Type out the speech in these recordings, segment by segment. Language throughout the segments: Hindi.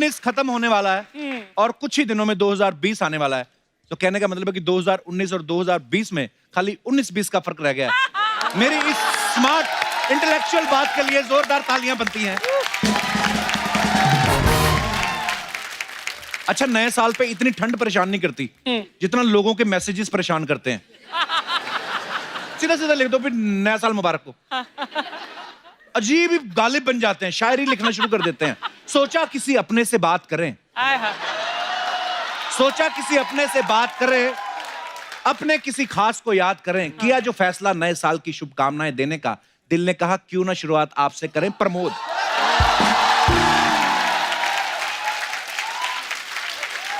2019 खत्म होने वाला है और कुछ ही दिनों में 2020 आने वाला है। तो कहने का मतलब है कि 2019 और 2020 में खाली 19-20 का फर्क रह गया है। मेरी इस स्मार्ट इंटेलेक्चुअल बात के लिए जोरदार तालियां बनती हैं। अच्छा, नए साल पे इतनी ठंड परेशान नहीं करती जितना लोगों के मैसेजेस परेशान करते हैं। सीधा सीधा लिख दो फिर नया साल मुबारक को। अजीब ही गालिब बन जाते हैं, शायरी लिखना शुरू कर देते हैं। सोचा किसी अपने से बात करें, सोचा किसी अपने से बात करें, अपने किसी खास को याद करें। किया जो फैसला नए साल की शुभकामनाएं देने का, दिल ने कहा क्यों ना शुरुआत आपसे करें। प्रमोद।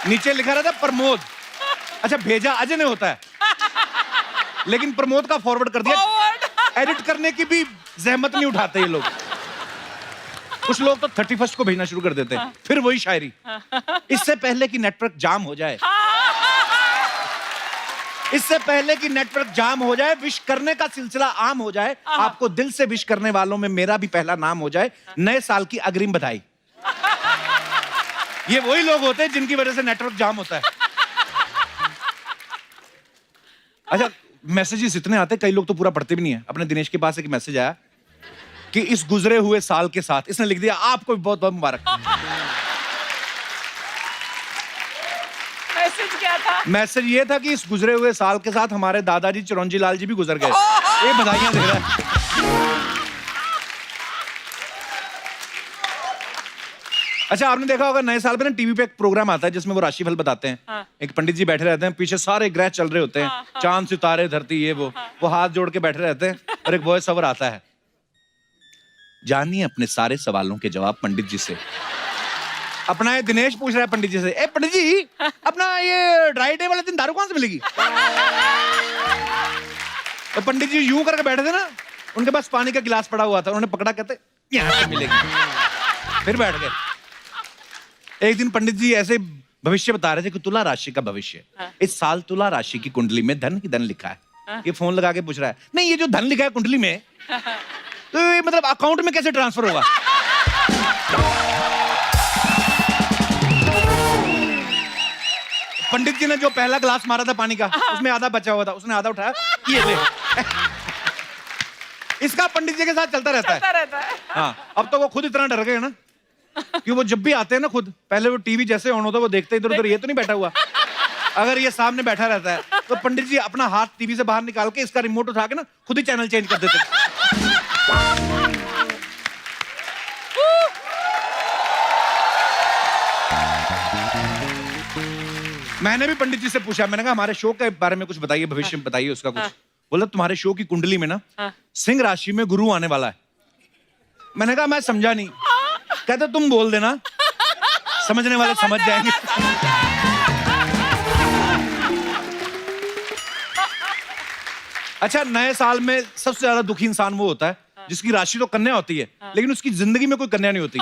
नीचे लिखा रहता प्रमोद। अच्छा, भेजा अजय ने होता है, लेकिन प्रमोद का फॉरवर्ड कर दिया। एडिट करने की भी जहमत नहीं उठाते ये लोग। कुछ लोग तो 31 को भेजना शुरू कर देते हैं, फिर वही शायरी। इससे पहले कि नेटवर्क जाम हो जाए, इससे पहले कि नेटवर्क जाम हो जाए, विश करने का सिलसिला आम हो जाए, आपको दिल से विश करने वालों में मेरा भी पहला नाम हो जाए। नए साल की अग्रिम बधाई। ये वही लोग होते हैं जिनकी वजह से नेटवर्क जाम होता है। अच्छा, मैसेजेस इतने आते हैं, कई लोग तो पूरा पढ़ते भी नहीं है। अपने दिनेश के पास एक मैसेज आया कि इस गुजरे हुए साल के साथ, इसने लिख दिया आपको भी बहुत बहुत मुबारक। मैसेज क्या था? मैसेज ये था कि इस गुजरे हुए साल के साथ हमारे दादाजी चिरंजी लाल जी भी गुजर गए। ये बधाइयां दे रहा है। अच्छा, आपने देखा होगा नए साल पे ना टीवी पे एक प्रोग्राम आता है जिसमें वो राशिफल बताते हैं। एक पंडित जी बैठे रहते हैं, पीछे सारे ग्रह चल रहे होते हैं, चांद सितारे धरती ये वो हाथ जोड़ के बैठे रहते हैं और एक वॉइस ओवर आता है, जानिए अपने सारे सवालों के जवाब पंडित जी से। अपना ये दिनेश पूछ रहा है पंडित जी से, ए पंडित जी, अपना ये ड्राई डे वाले दिन दारू कहां से मिलेगी? तो पंडित जी यूं करके बैठे थे ना, उनके पास पानी का गिलास पड़ा हुआ था, उन्होंने पकड़ा, कहते यहां से मिलेगी। फिर बैठ गए। एक दिन पंडित जी ऐसे भविष्य बता रहे थे कि तुला राशि का भविष्य, इस साल तुला राशि की कुंडली में धन ही धन लिखा है। ये फोन लगा के पूछ रहा है, नहीं ये जो धन लिखा है कुंडली में, तो ये मतलब अकाउंट में कैसे ट्रांसफर होगा? पंडित जी ने जो पहला गिलास मारा था पानी का, उसमें आधा बचा हुआ था, उसने आधा उठाया, ये ले। इसका पंडित जी के साथ चलता रहता है। हाँ, अब तो वो खुद इतना डर गए ना कि वो जब भी आते हैं ना, खुद पहले वो टीवी जैसे ऑन होता है वो देखते इधर उधर, ये तो नहीं बैठा हुआ। अगर ये सामने बैठा रहता है तो पंडित जी अपना हाथ टीवी से बाहर निकाल के इसका रिमोट उठा के ना खुद ही चैनल चेंज कर देते। मैंने भी पंडित जी से पूछा, मैंने कहा हमारे शो के बारे में कुछ बताइए, भविष्य में बताइए उसका कुछ। बोला तुम्हारे शो की कुंडली में ना सिंह राशि में गुरु आने वाला है। मैंने कहा मैं समझा नहीं। कहते तुम बोल देना, समझने वाले समझ जाएंगे। अच्छा, नए साल में सबसे ज्यादा दुखी इंसान वो होता है जिसकी राशि तो कन्या होती है, लेकिन उसकी जिंदगी में कोई कन्या नहीं होती।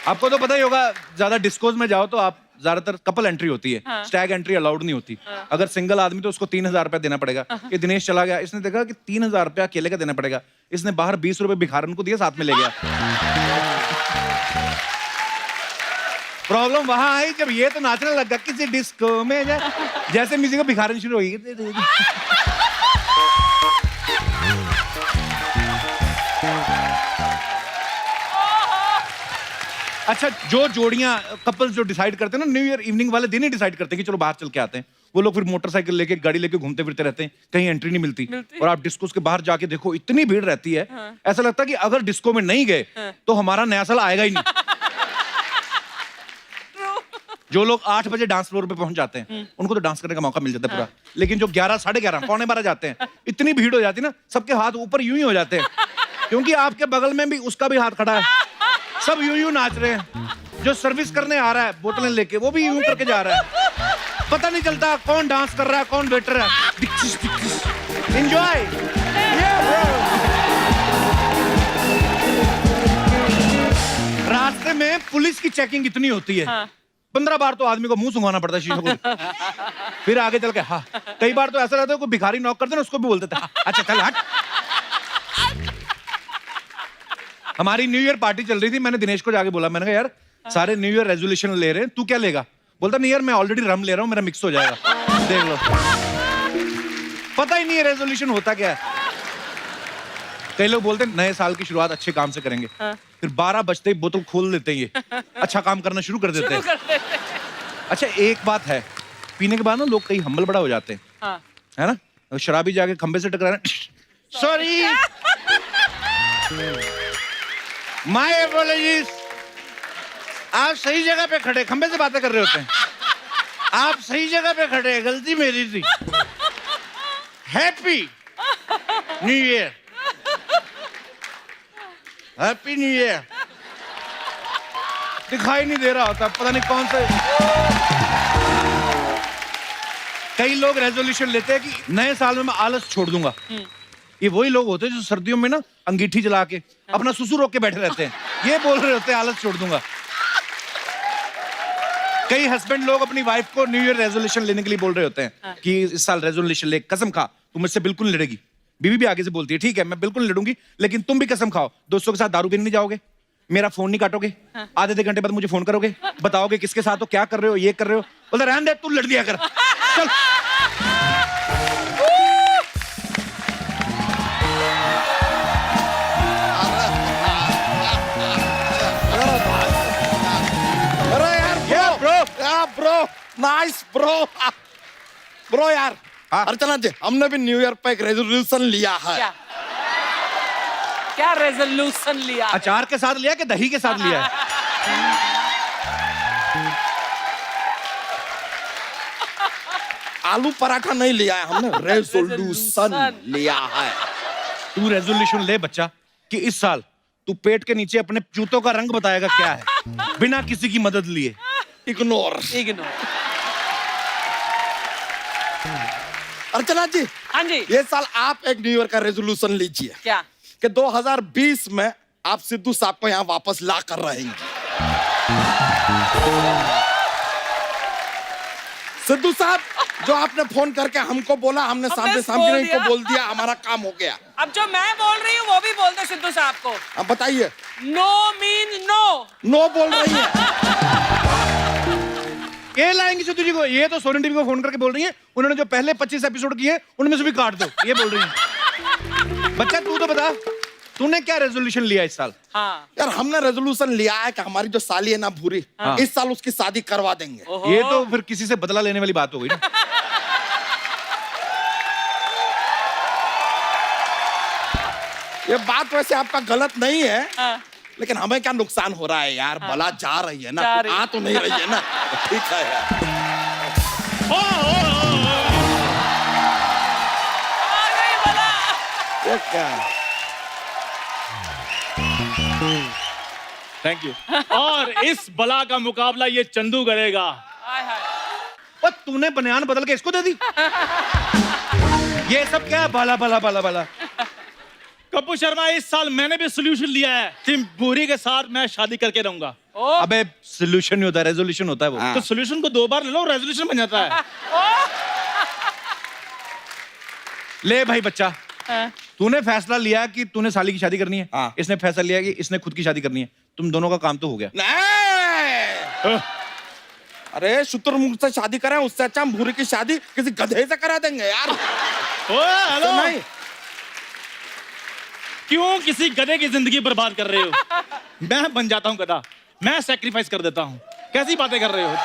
आपको तो पता ही होगा, ज्यादा डिस्कोज में जाओ तो आप ज्यादातर कपल एंट्री होती है, स्टैग एंट्री अलाउड नहीं होती। अगर सिंगल आदमी तो उसको 3,000 रुपया देना पड़ेगा। ये दिनेश चला गया, इसने देखा कि 3,000 रुपया अकेले का देना पड़ेगा, इसने बाहर 20 रुपए भिखारन को दिया, साथ में ले गया। प्रॉब्लम वहां आई जब ये तो नाचने लगा किसी डिस्को में, जैसे म्यूजिक को भिखारन शुरू हुई। अच्छा, जो जोड़ियां कपल्स जो डिसाइड करते हैं ना, न्यू ईयर इवनिंग वाले दिन ही डिसाइड करते हैं कि चलो बाहर चल के आते हैं, वो लोग फिर मोटरसाइकिल लेके गाड़ी लेके घूमते फिरते रहते हैं, कहीं एंट्री नहीं मिलती। और आप डिस्को के बाहर जाके देखो, इतनी भीड़ रहती है, ऐसा लगता है कि अगर डिस्को में नहीं गए तो हमारा नया साल आएगा ही नहीं। जो लोग 8 बजे डांस फ्लोर पे पहुंच जाते हैं उनको तो डांस करने का मौका मिल जाता है पूरा, लेकिन जो 11, 11:30, 11:45 जाते हैं, इतनी भीड़ हो जाती है ना, सबके हाथ ऊपर यूं ही हो जाते हैं, क्योंकि आपके बगल में भी उसका भी हाथ खड़ा है, सब यूं यूं नाच रहे हैं। जो सर्विस करने आ रहा है बोतलें लेके, वो भी यूं करके जा रहा है, पता नहीं चलता कौन डांस कर रहा है कौन वेटर है। एंजॉय। रास्ते में पुलिस की चेकिंग इतनी होती है, 15 बार तो आदमी को मुंह सुंघाना पड़ता है शीशे को, फिर आगे चल के हाँ। कई बार तो ऐसा रहता है कोई भिखारी नॉक करते ना, उसको भी बोलते थे अच्छा चल हट। हमारी न्यू ईयर पार्टी चल रही थी, मैंने दिनेश को जाके बोला, मैंने कहा यार सारे न्यू ईयर रेजोल्यूशन ले रहे हैं, तू क्या लेगा? बोलता नहीं यार मैं ऑलरेडी रम ले रहा हूँ, मेरा मिक्स हो जाएगा। देख लो, पता ही नहीं है रेजोल्यूशन होता क्या है। कई लोग बोलते हैं नए साल की शुरुआत अच्छे काम से करेंगे, फिर 12 बजते ही बोतल खोल देते हैं, ये अच्छा काम करना शुरू कर देते हैं। अच्छा एक बात है, पीने के बाद ना लोग कई हम्बल बड़ा हो जाते हैं, है ना? शराबी जाके खंबे से टकरा रहे, सॉरी माय अपोलॉजीज, आप सही जगह पे खड़े, खंबे से बातें कर रहे होते हैं, आप सही जगह पे खड़े, गलती मेरी थी। Happy new year, happy new year. दिखाई नहीं दे रहा होता, पता नहीं कौन सा। कई लोग रेजोल्यूशन लेते हैं कि नए साल में मैं आलस छोड़ दूंगा। ये वही लोग होते हैं जो सर्दियों में ना अंगीठी जला के अपना सुसु रोक के बैठे रहते हैं, ये बोल रहे होते हैं आलस छोड़ दूंगा। कई हस्बैंड लोग अपनी वाइफ को न्यू ईयर रेजोल्यूशन लेने के लिए बोल रहे होते हैं कि इस साल रेजोल्यूशन ले, कसम खा तू मुझसे बिल्कुल नहीं लड़ेगी। बीवी भी आगे से बोलती है ठीक है मैं बिल्कुल नहीं लड़ूंगी, लेकिन तुम भी कसम खाओ दोस्तों के साथ दारू पीने नहीं जाओगे, मेरा फोन नहीं काटोगे, आधे घंटे बाद मुझे फोन करोगे, बताओगे किसके साथ हो, क्या कर रहे हो, ये कर रहे हो। बोलते रहने दे, तू लड़ दिया कर, चल। ब्रो नाइस ब्रो यार। हाँ? अर्चना जी हमने भी न्यू ईयर पे एक रेजोल्यूशन लिया है। क्या रेजोल्यूशन लिया? अचार के साथ लिया कि दही के साथ लिया है? आलू पराठा नहीं लिया है हमने, रेजोल्यूशन लिया है। तू रेजोल्यूशन ले बच्चा कि इस साल तू पेट के नीचे अपने जूतों का रंग बताएगा क्या है, बिना किसी की मदद लिए। इग्नोर। अर्चना जी, हाँ जी, ये साल आप एक न्यू ईयर का रेजोल्यूशन लीजिए। क्या? कि 2020 में आप सिद्धू साहब को यहाँ वापस ला कर रहेंगे। सिद्धू साहब जो आपने फोन करके हमको बोला, हमने सामने सामने इनको बोल दिया, हमारा काम हो गया। अब जो मैं बोल रही हूँ वो भी बोल दो सिद्धू साहब को। अब बताइए। No mean no. नो बोल रही है। ये लाएंगे सिद्धू जी को, ये तो सोनी टीवी को फोन करके बोल रही है उन्होंने जो पहले 25 एपिसोड किए उनमें से भी काट दो, ये बोल रही है। बच्चा तू तो बता तूने क्या रेजोल्यूशन लिया इस साल? हाँ। यार हमने रेजोल्यूशन लिया है कि हमारी जो साली है ना भूरी, हाँ। इस साल उसकी शादी करवा देंगे। ये तो फिर किसी से बदला लेने वाली बात हो गई ना। ये बात वैसे आपका गलत नहीं है, हाँ। लेकिन हमें क्या नुकसान हो रहा है यार? हाँ। बला जा रही है ना, जा रही। आ तो नहीं रही है ना। ठीक है यार। आ गई बला। ये क्या? Thank you. और इस बला का मुकाबला ये चंदू करेगा। हाय हाय। और तूने बनियान बदल के इसको दे दी। ये सब क्या है? बाला बाला बाला बाला। कपूर शर्मा इस साल मैंने भी सोल्यूशन लिया है, सिम भूरी के साथ मैं शादी करके रहूंगा। अबे सोल्यूशन नहीं होता, रेजोल्यूशन होता है वो। हाँ। तो सोल्यूशन को 2 बार ले लो, रेजोल्यूशन बन जाता है। ले भाई बच्चा, हाँ। तूने फैसला लिया कि तूने साली की शादी करनी है, हाँ। इसने फैसला लिया कि इसने खुद की शादी करनी है, तुम दोनों का काम तो हो गया। नहीं। अरे शुतुरमुर्ग से शादी करें उससे अच्छा हम भूरी की शादी किसी गधे से करा देंगे यार। हेलो, नहीं क्यों किसी गधे की जिंदगी बर्बाद कर रहे हो? मैं बन जाता हूँ गधा, मैं सैक्रिफाइस कर देता हूँ। कैसी बातें कर रहे हो?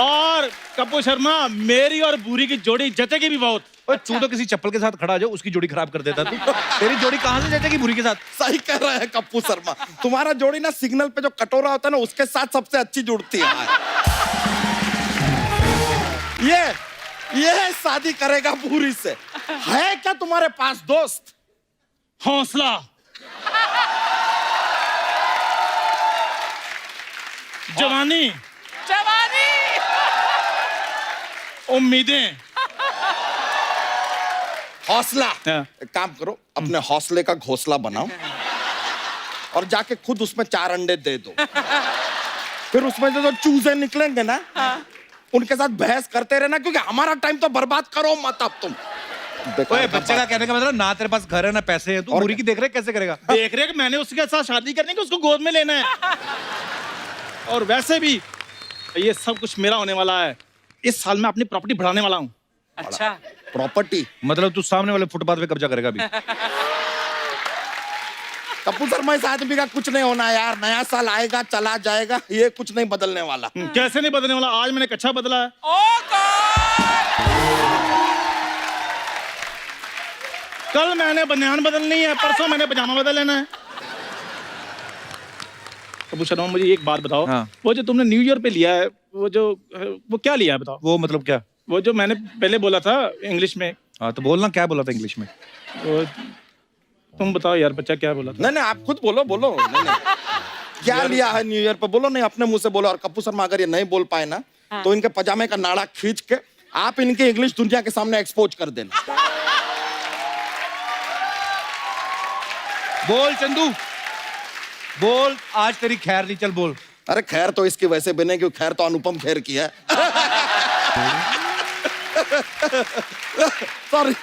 और कपूर शर्मा मेरी और भूरी की जोड़ी जचेगी भी बहुत। ओए तू तो किसी चप्पल के साथ खड़ा जाओ, उसकी जोड़ी खराब कर देता तू। तेरी जोड़ी कहां से जचेगी भूरी के साथ? सही कह रहे हैं कप्पू शर्मा, तुम्हारा जोड़ी ना सिग्नल पे जो कटोरा होता है ना उसके साथ सबसे अच्छी जुड़ती है। ये शादी करेगा भूरी से। है क्या तुम्हारे पास दोस्त? हौसला, जवानी, जवानी, उम्मीदें, हौसला। हाँ। एक काम करो, अपने हौसले का घोंसला बनाओ और जाके खुद उसमें 4 अंडे दे दो। फिर उसमें जो चूजे निकलेंगे ना, उनके साथ बहस करते रहना, क्योंकि हमारा टाइम तो बर्बाद करो मत अब तुम। बेकार ओए का बच्चे का बात। कहने का मतलब ना तेरे पास घर है ना पैसे है, तू और बुरी की देख रहे कैसे करेगा? देख रहे कि मैंने उसके साथ शादी करनी कि उसको गोद में लेना है। और वैसे भी ये सब कुछ मेरा होने वाला है। इस साल मैं अपनी प्रॉपर्टी बढ़ाने वाला हूँ। अच्छा प्रॉपर्टी मतलब तू सामने वाले फुटपाथ पे कब्जा करेगा अभी? कपूर शर्मा, इस आदमी का कुछ नहीं होना यार। नया साल आएगा चला जाएगा, ये कुछ नहीं बदलने वाला। कैसे नहीं बदलने वाला? आज मैंने कच्छा बदला है। ओ गॉड कल मैंने बनियान बदलनी है, परसों मैंने पजामा बदल लेना है। कपूर शर्मा मुझे एक बात बताओ, हाँ। वो जो तुमने न्यू ईयर पे लिया है, वो क्या लिया है बताओ? वो मतलब क्या? वो जो मैंने पहले बोला था इंग्लिश में, हाँ तो बोलना, क्या बोला था इंग्लिश में? वो तुम बताओ यार, बच्चा क्या बोला था? नहीं नहीं, आप खुद बोलो बोलो। नहीं, नहीं। क्या लिया है न्यू ईयर पे? बोलो, नहीं अपने मुंह से बोलो। और कपूर शर्मा अगर ये नहीं बोल पाए ना, तो इनके पजामे का नाड़ा खींच के आप इनके इंग्लिश दुनिया के सामने एक्सपोज कर देना। बोल चंदू, बोल, आज तेरी खैर नहीं, चल बोल। अरे खैर तो इसकी वैसे बने, क्यों खैर तो अनुपम खेर की है। सॉरी,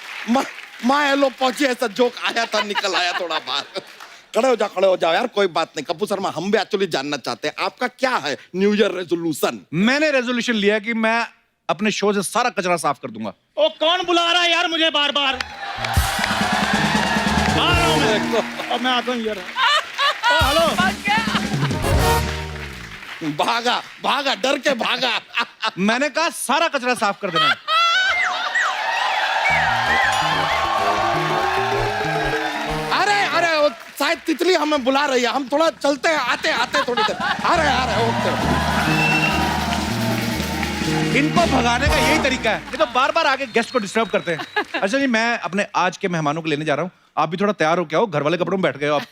माँ हेलो पहुंची, ऐसा जोक आया था, निकल आया थोड़ा बाहर। खड़े हो जाओ यार, कोई बात नहीं। कपूर शर्मा, हम भी एक्चुअली जानना चाहते हैं आपका क्या है न्यू ईयर रेजोल्यूशन? मैंने रेजोल्यूशन लिया कि मैं अपने शो से सारा कचरा साफ कर दूंगा। ओ कौन बुला रहा है यार मुझे बार बार? आ रहा हूँ मैं, अब मैं आता हूँ यार। ओ हेलो, भागा भागा, डर के भागा। मैंने कहा सारा कचरा साफ कर देना। अरे अरे, वो शायद तितली हमें बुला रही है, हम थोड़ा चलते हैं, आते थोड़ी देर। आ रहे ओके। इनको भगाने का यही तरीका है, ये तो बार बार आके गेस्ट को डिस्टर्ब करते हैं। अच्छा जी, मैं अपने आज के मेहमानों को लेने जा रहा हूँ, आप भी थोड़ा तैयार हो क्या हो, घर वाले कपड़ों में बैठ गए हो आप।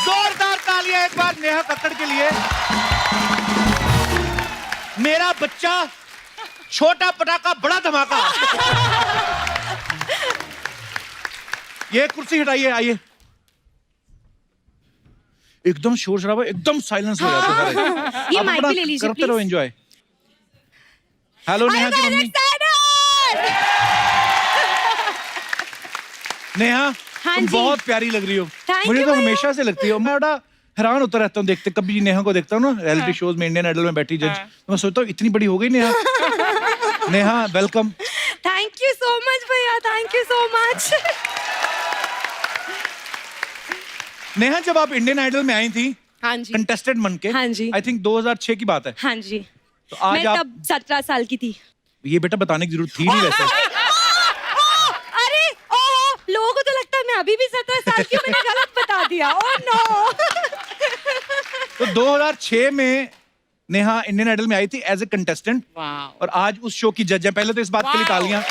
जोरदार तालियां एक बार नेहा कक्कड़ के लिए। मेरा बच्चा, छोटा पटाखा बड़ा धमाका। ये कुर्सी हटाइए, आइए। एकदम शोर शराबा, एकदम साइलेंस हो जाता है सारे। ये आप माइक अपना भी ले लीजिए, करते रहो please। एंजॉय। हेलो नेहा की मम्मी। नेहा, हाँ तुम जी। बहुत प्यारी लग रही हो। Thank मुझे you तो भैया। हमेशा से लगती हो। मैं बड़ा हैरान होता रहता हूँ देखते, कभी नेहा को देखता हूँ ना रियलिटी शोज में, इंडियन आइडल में बैठी जज, तो मैं सोचता हूँ इतनी बड़ी हो गई Neha. Neha welcome. Thank you so much भैया, thank you so much. Neha, जब आप इंडियन आइडल में आई थी हाँ जी, कंटेस्टेंट बन के, हाँ जी। आई थिंक 2006 की बात है, हाँ जी। तो आज मैं आप, तब 17 साल की थी। ये बेटा बताने की जरूरत थी नहीं वैसे। अरे लोगों को तो लगता है मैं अभी भी 17 साल की हूँ, मैंने गलत बता दिया। Oh no. तो 2006 में नेहा इंडियन आइडल में आई थी एज ए कंटेस्टेंट, वाओ और आज उस शो की जज है। पहले तो इस बात के लिए Wow. तालियां।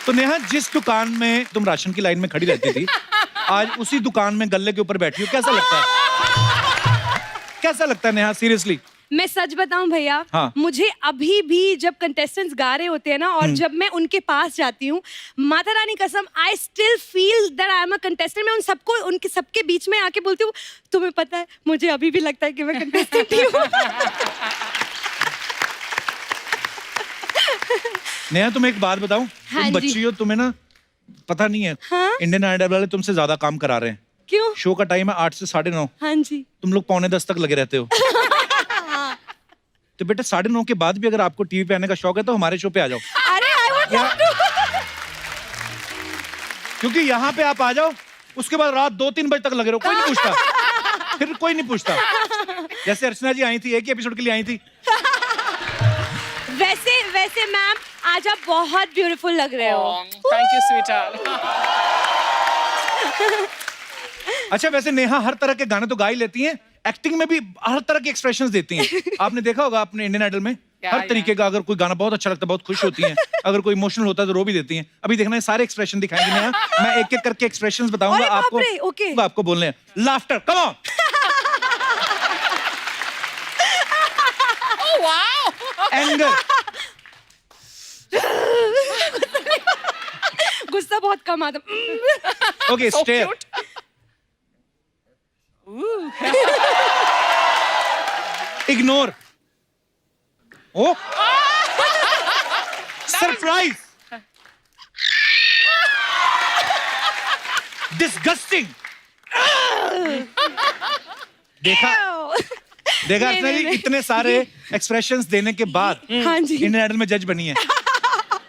तो नेहा, जिस दुकान में तुम राशन की लाइन में खड़ी रहती थी, आज उसी दुकान में गल्ले के ऊपर बैठी हो, कैसा लगता है? कैसा लगता है नेहा, सीरियसली? मैं सच बताऊं भैया, हाँ। मुझे अभी भी जब कंटेस्टेंट्स गा रहे होते हैं ना, और जब मैं उनके पास जाती हूँ, माता रानी कसम, I still feel that I am a contestant. मैं उन सबको, उनके सबके बीच में आके बोलती हूँ, तुम्हें पता है मुझे अभी भी लगता है कि मैं कंटेस्टेंट ही हूँ। नेहा, तुम्हें एक बात बताऊं, हाँ तुम जी। बच्ची हो, तुम्हें ना पता नहीं है, हाँ? इंडियन आइडल वाले तुमसे ज्यादा काम करा रहे हैं। क्यों? शो का टाइम है 8 से 9:30, हाँ जी। तुम लोग 9:45 तक लगे रहते हो। तो बेटा 9:30 के बाद भी अगर आपको टीवी पे आने का शौक है तो हमारे शो पे आ जाओ, अरे आई वुड लव टू। क्योंकि यहाँ पे आप आ जाओ, उसके बाद रात 2-3 बजे तक लगे रहो, कोई नहीं पूछता, फिर कोई नहीं पूछता। जैसे अर्चना जी आई थी, एक ही एपिसोड के लिए आई थी। वैसे मैम, आज आप बहुत ब्यूटीफुल लग रहे हो। थैंक यू स्वीटहार्ट अच्छा, वैसे नेहा हर तरह के गाने तो गा ही लेती हैं, एक्टिंग में भी हर तरह के एक्सप्रेशंस देती हैं। आपने देखा होगा अपने इंडियन आइडल में, हर तरीके का, अगर कोई गाना बहुत अच्छा लगता है बहुत खुश होती हैं, अगर कोई इमोशनल होता है तो रो भी देती हैं। अभी देखना है, सारे एक्सप्रेशन दिखाएंगी नेहा, मैं एक एक करके एक्सप्रेशंस बताऊंगा अरे बाप आपको, रे, okay. आपको बोलने हैं। Laughter, come on. एंगर, गुस्सा बहुत कम आता। Okay, stare, ignore. Oh surprise, disgusting. देखा देखा अर्चना जी, इतने सारे एक्सप्रेशंस देने के बाद हाँ जी। इंडियन आइडल में जज बनी है।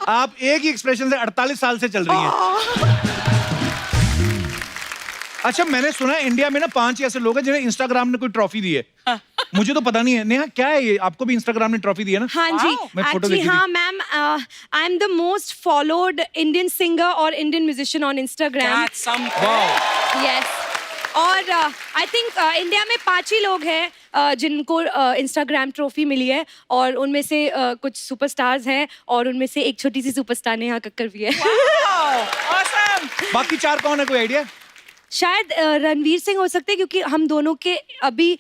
आप एक ही एक्सप्रेशन से 48 साल से चल रही हैं। अच्छा, मैंने सुना है इंडिया में ना 5 ऐसे लोग हैं जिन्हें इंस्टाग्राम ने कोई ट्रॉफी दी है। मुझे तो पता नहीं है। नेहा, क्या है ये? आपको भी इंस्टाग्राम ने ट्रॉफी दी है ना? हाँ जी, मैं फोटो एक्चुअली देखी हाँ ma'am, I am the most followed Indian singer और Indian musician on Instagram. That's some. Yes, और आई थिंक इंडिया में 5 ही लोग हैं जिनको इंस्टाग्राम ट्रॉफी मिली है, और उनमें से कुछ सुपरस्टार्स हैं, और उनमें से एक छोटी सी सुपरस्टार नेहा कक्कर भी है। Wow, awesome. बाकी 4 कौन है, कोई आइडिया? शायद रणवीर सिंह हो सकते हैं, क्योंकि हम दोनों के अभी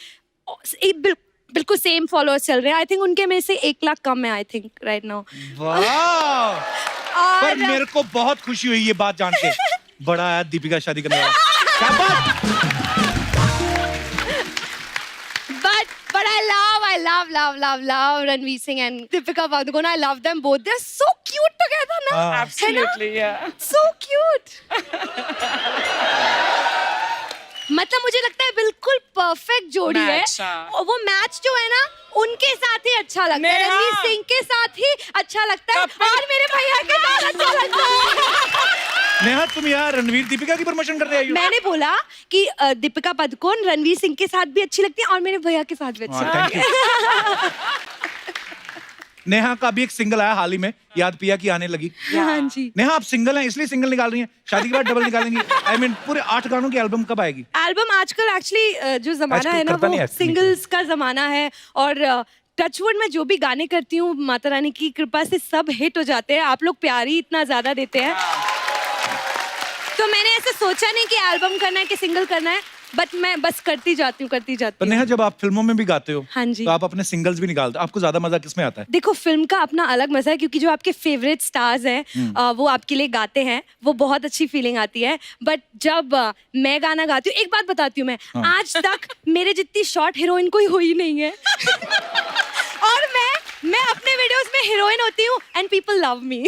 बिल्कुल सेम फॉलोअर्स चल रहे हैं। आई थिंक उनके में से 1 लाख कम है, आई थिंक राइट नाउ। वाह, पर मेरे को बहुत खुशी हुई ये बात जान के। बड़ा आया दीपिका शादी करने वाला। क्या बात? But I love Ranveer Singh and Deepika Padukone. I love them both. They're so cute together now. हाँ। Absolutely, yeah. So cute. मतलब मुझे लगता है बिल्कुल परफेक्ट जोड़ी है। Match, हाँ। और वो मैच जो है ना, उनके साथ ही अच्छा लगता है। नेहा। रणवीर सिंह के साथ ही अच्छा लगता है, और मेरे भैया के साथ अच्छा लगता है। नेहा, तुम यार रणवीर दीपिका की प्रमोशन करने आई हो? मैंने बोला कि दीपिका पादुकोण रणवीर सिंह के साथ भी अच्छी लगती है, और मेरे भैया के साथ भी अच्छी लगती है। Thank you. नेहा का भी एक सिंगल आया हाल ही में, याद पिया की आने लगी। हाँ जी। नेहा, आप सिंगल हैं इसलिए सिंगल निकाल रही हैं, शादी के बाद डबल निकालेंगी? आई मीन पूरे 8 गानों की एल्बम कब आएगी? एल्बम आजकल एक्चुअली जो जमाना आजकल है ना, करता नहीं वो है सिंगल्स का जमाना है, और टचवुड में जो भी गाने करती हूँ, माता रानी की कृपा से सब हिट हो जाते हैं। आप लोग प्यार ही इतना ज्यादा देते हैं, तो मैंने ऐसे सोचा नहीं कि एल्बम करना है कि सिंगल करना है, बट मैं बस करती जाती पर हूँ। नेहा, जब आप फिल्मों में भी गाते हो, हाँ जी। तो आप अपने सिंगल्स भी निकालते हो, आपको ज्यादा मजा किस में आता है? देखो, फिल्म का अपना अलग मजा है, क्योंकि जो आपके फेवरेट स्टार्स हैं वो आपके लिए गाते हैं, वो बहुत अच्छी फीलिंग आती है। बट जब मैं गाना गाती हूँ, एक बात बताती हूँ मैं, आज तक मेरे जितनी शॉर्ट हीरोइन कोई हुई नहीं है। और मैं अपने वीडियोस में हीरोइन होती हूँ, एंड पीपल लव मी।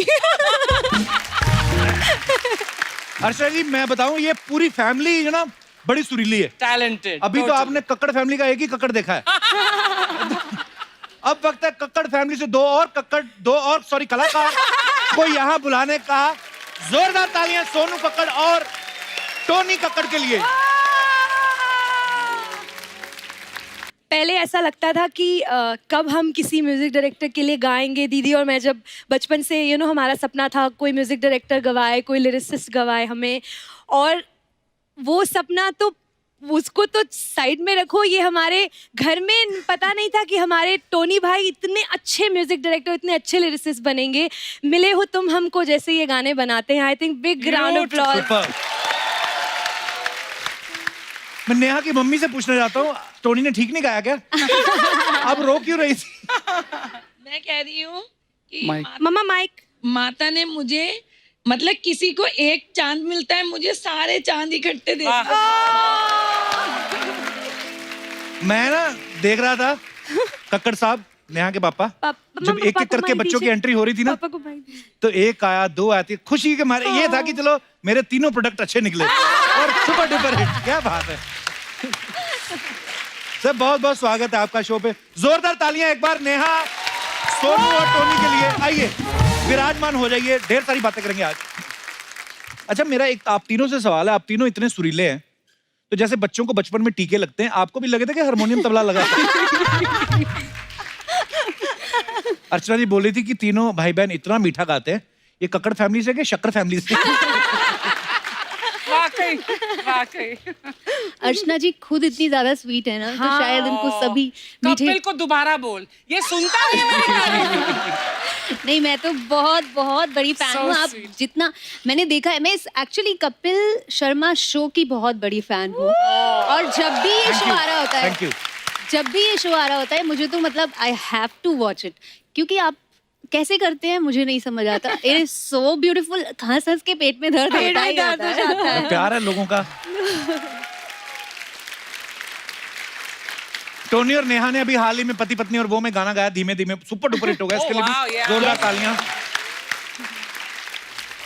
अर्चना जी, मैं बताऊं, ये पूरी फैमिली जो ना बड़ी सुरीली है। Talented. अभी तो totally. आपने कक्कड़ फैमिली का एक ही कक्कड़ देखा है। अब वक्त है कक्कड़ फैमिली से दो और कलाकार को यहाँ बुलाने का। जोरदार तालियां सोनू कक्कड़ और टोनी कक्कड़ के लिए। पहले ऐसा लगता था कि कब हम किसी म्यूजिक डायरेक्टर के लिए गाएंगे। दीदी और मैं जब बचपन से हमारा सपना था कोई म्यूजिक डायरेक्टर गवाए, कोई लिरिसिस्ट गवाए हमें, और वो सपना तो उसको तो साइड में रखो, ये हमारे घर में पता नहीं था कि हमारे टोनी भाई इतने अच्छे म्यूजिक डायरेक्टर, इतने अच्छे लिरिसिस्ट बनेंगे। मिले हो तुम हमको जैसे ये गाने बनाते हैं। I think big round of applause. मैं नेहा की मम्मी से पूछना चाहता हूँ, टोनी ने ठीक नहीं गाया क्या? अब रो क्यों रही थी? मैं कह रही हूँ कि मम्मा माइक। माता ने मुझे, मतलब किसी को एक चांद मिलता है, मुझे सारे चांद इकट्ठे देते हैं। मैं ना देख रहा था कक्कड़ साहब, नेहा के पापा, जब एक एक करके बच्चों की एंट्री हो रही थी ना, पापा को माइक दीजिए। तो 1 आया, 2 आती, खुशी के मारे ये था कि चलो मेरे तीनों प्रोडक्ट अच्छे निकले और सुपर डुपर हिट। क्या बात है सर, बहुत बहुत स्वागत है आपका शो पे। जोरदार तालियां एक बार नेहा, सोनू और टोनी के लिए। आइए विराजमान हो जाइए, ढेर सारी बातें करेंगे आज। अच्छा, मेरा एक आप तीनों से सवाल है। आप तीनों इतने सुरीले हैं, तो जैसे बच्चों को बचपन में टीके लगते हैं, आपको भी लगे थे कि हारमोनियम तबला लगा? अर्चना जी बोल रही थी कि तीनों भाई बहन इतना मीठा गाते हैं। ये कक्कड़ फैमिली से कि शक्कर फैमिली से? वाकई। अर्चना जी खुद इतनी ज्यादा स्वीट है ना, तो शायद इनको सभी मीठे। कपिल को दोबारा बोल, ये सुनता नहीं है मेरी तारीफ। नहीं, मैं तो बहुत बहुत बड़ी फैन So हूँ। आप sweet. जितना मैंने देखा है, मैं एक्चुअली कपिल शर्मा शो की बहुत बड़ी फैन हूँ। और जब भी ये शो आ रहा होता है, थैंक यू। जब भी ये शो आ रहा होता है, मुझे तो मतलब I have to watch it, क्योंकि आप कैसे करते हैं मुझे नहीं समझ आता। It is so beautiful. हंस हंस के पेट में दर्द होता ही होता है। प्यार है लोगों का। टोनी और नेहा ने अभी हाल ही में पति पत्नी और वो में गाना गाया धीमे धीमे, सुपर डुपर हिट हो गया। इसके लिए wow, भी yeah. जोरदार तालियां।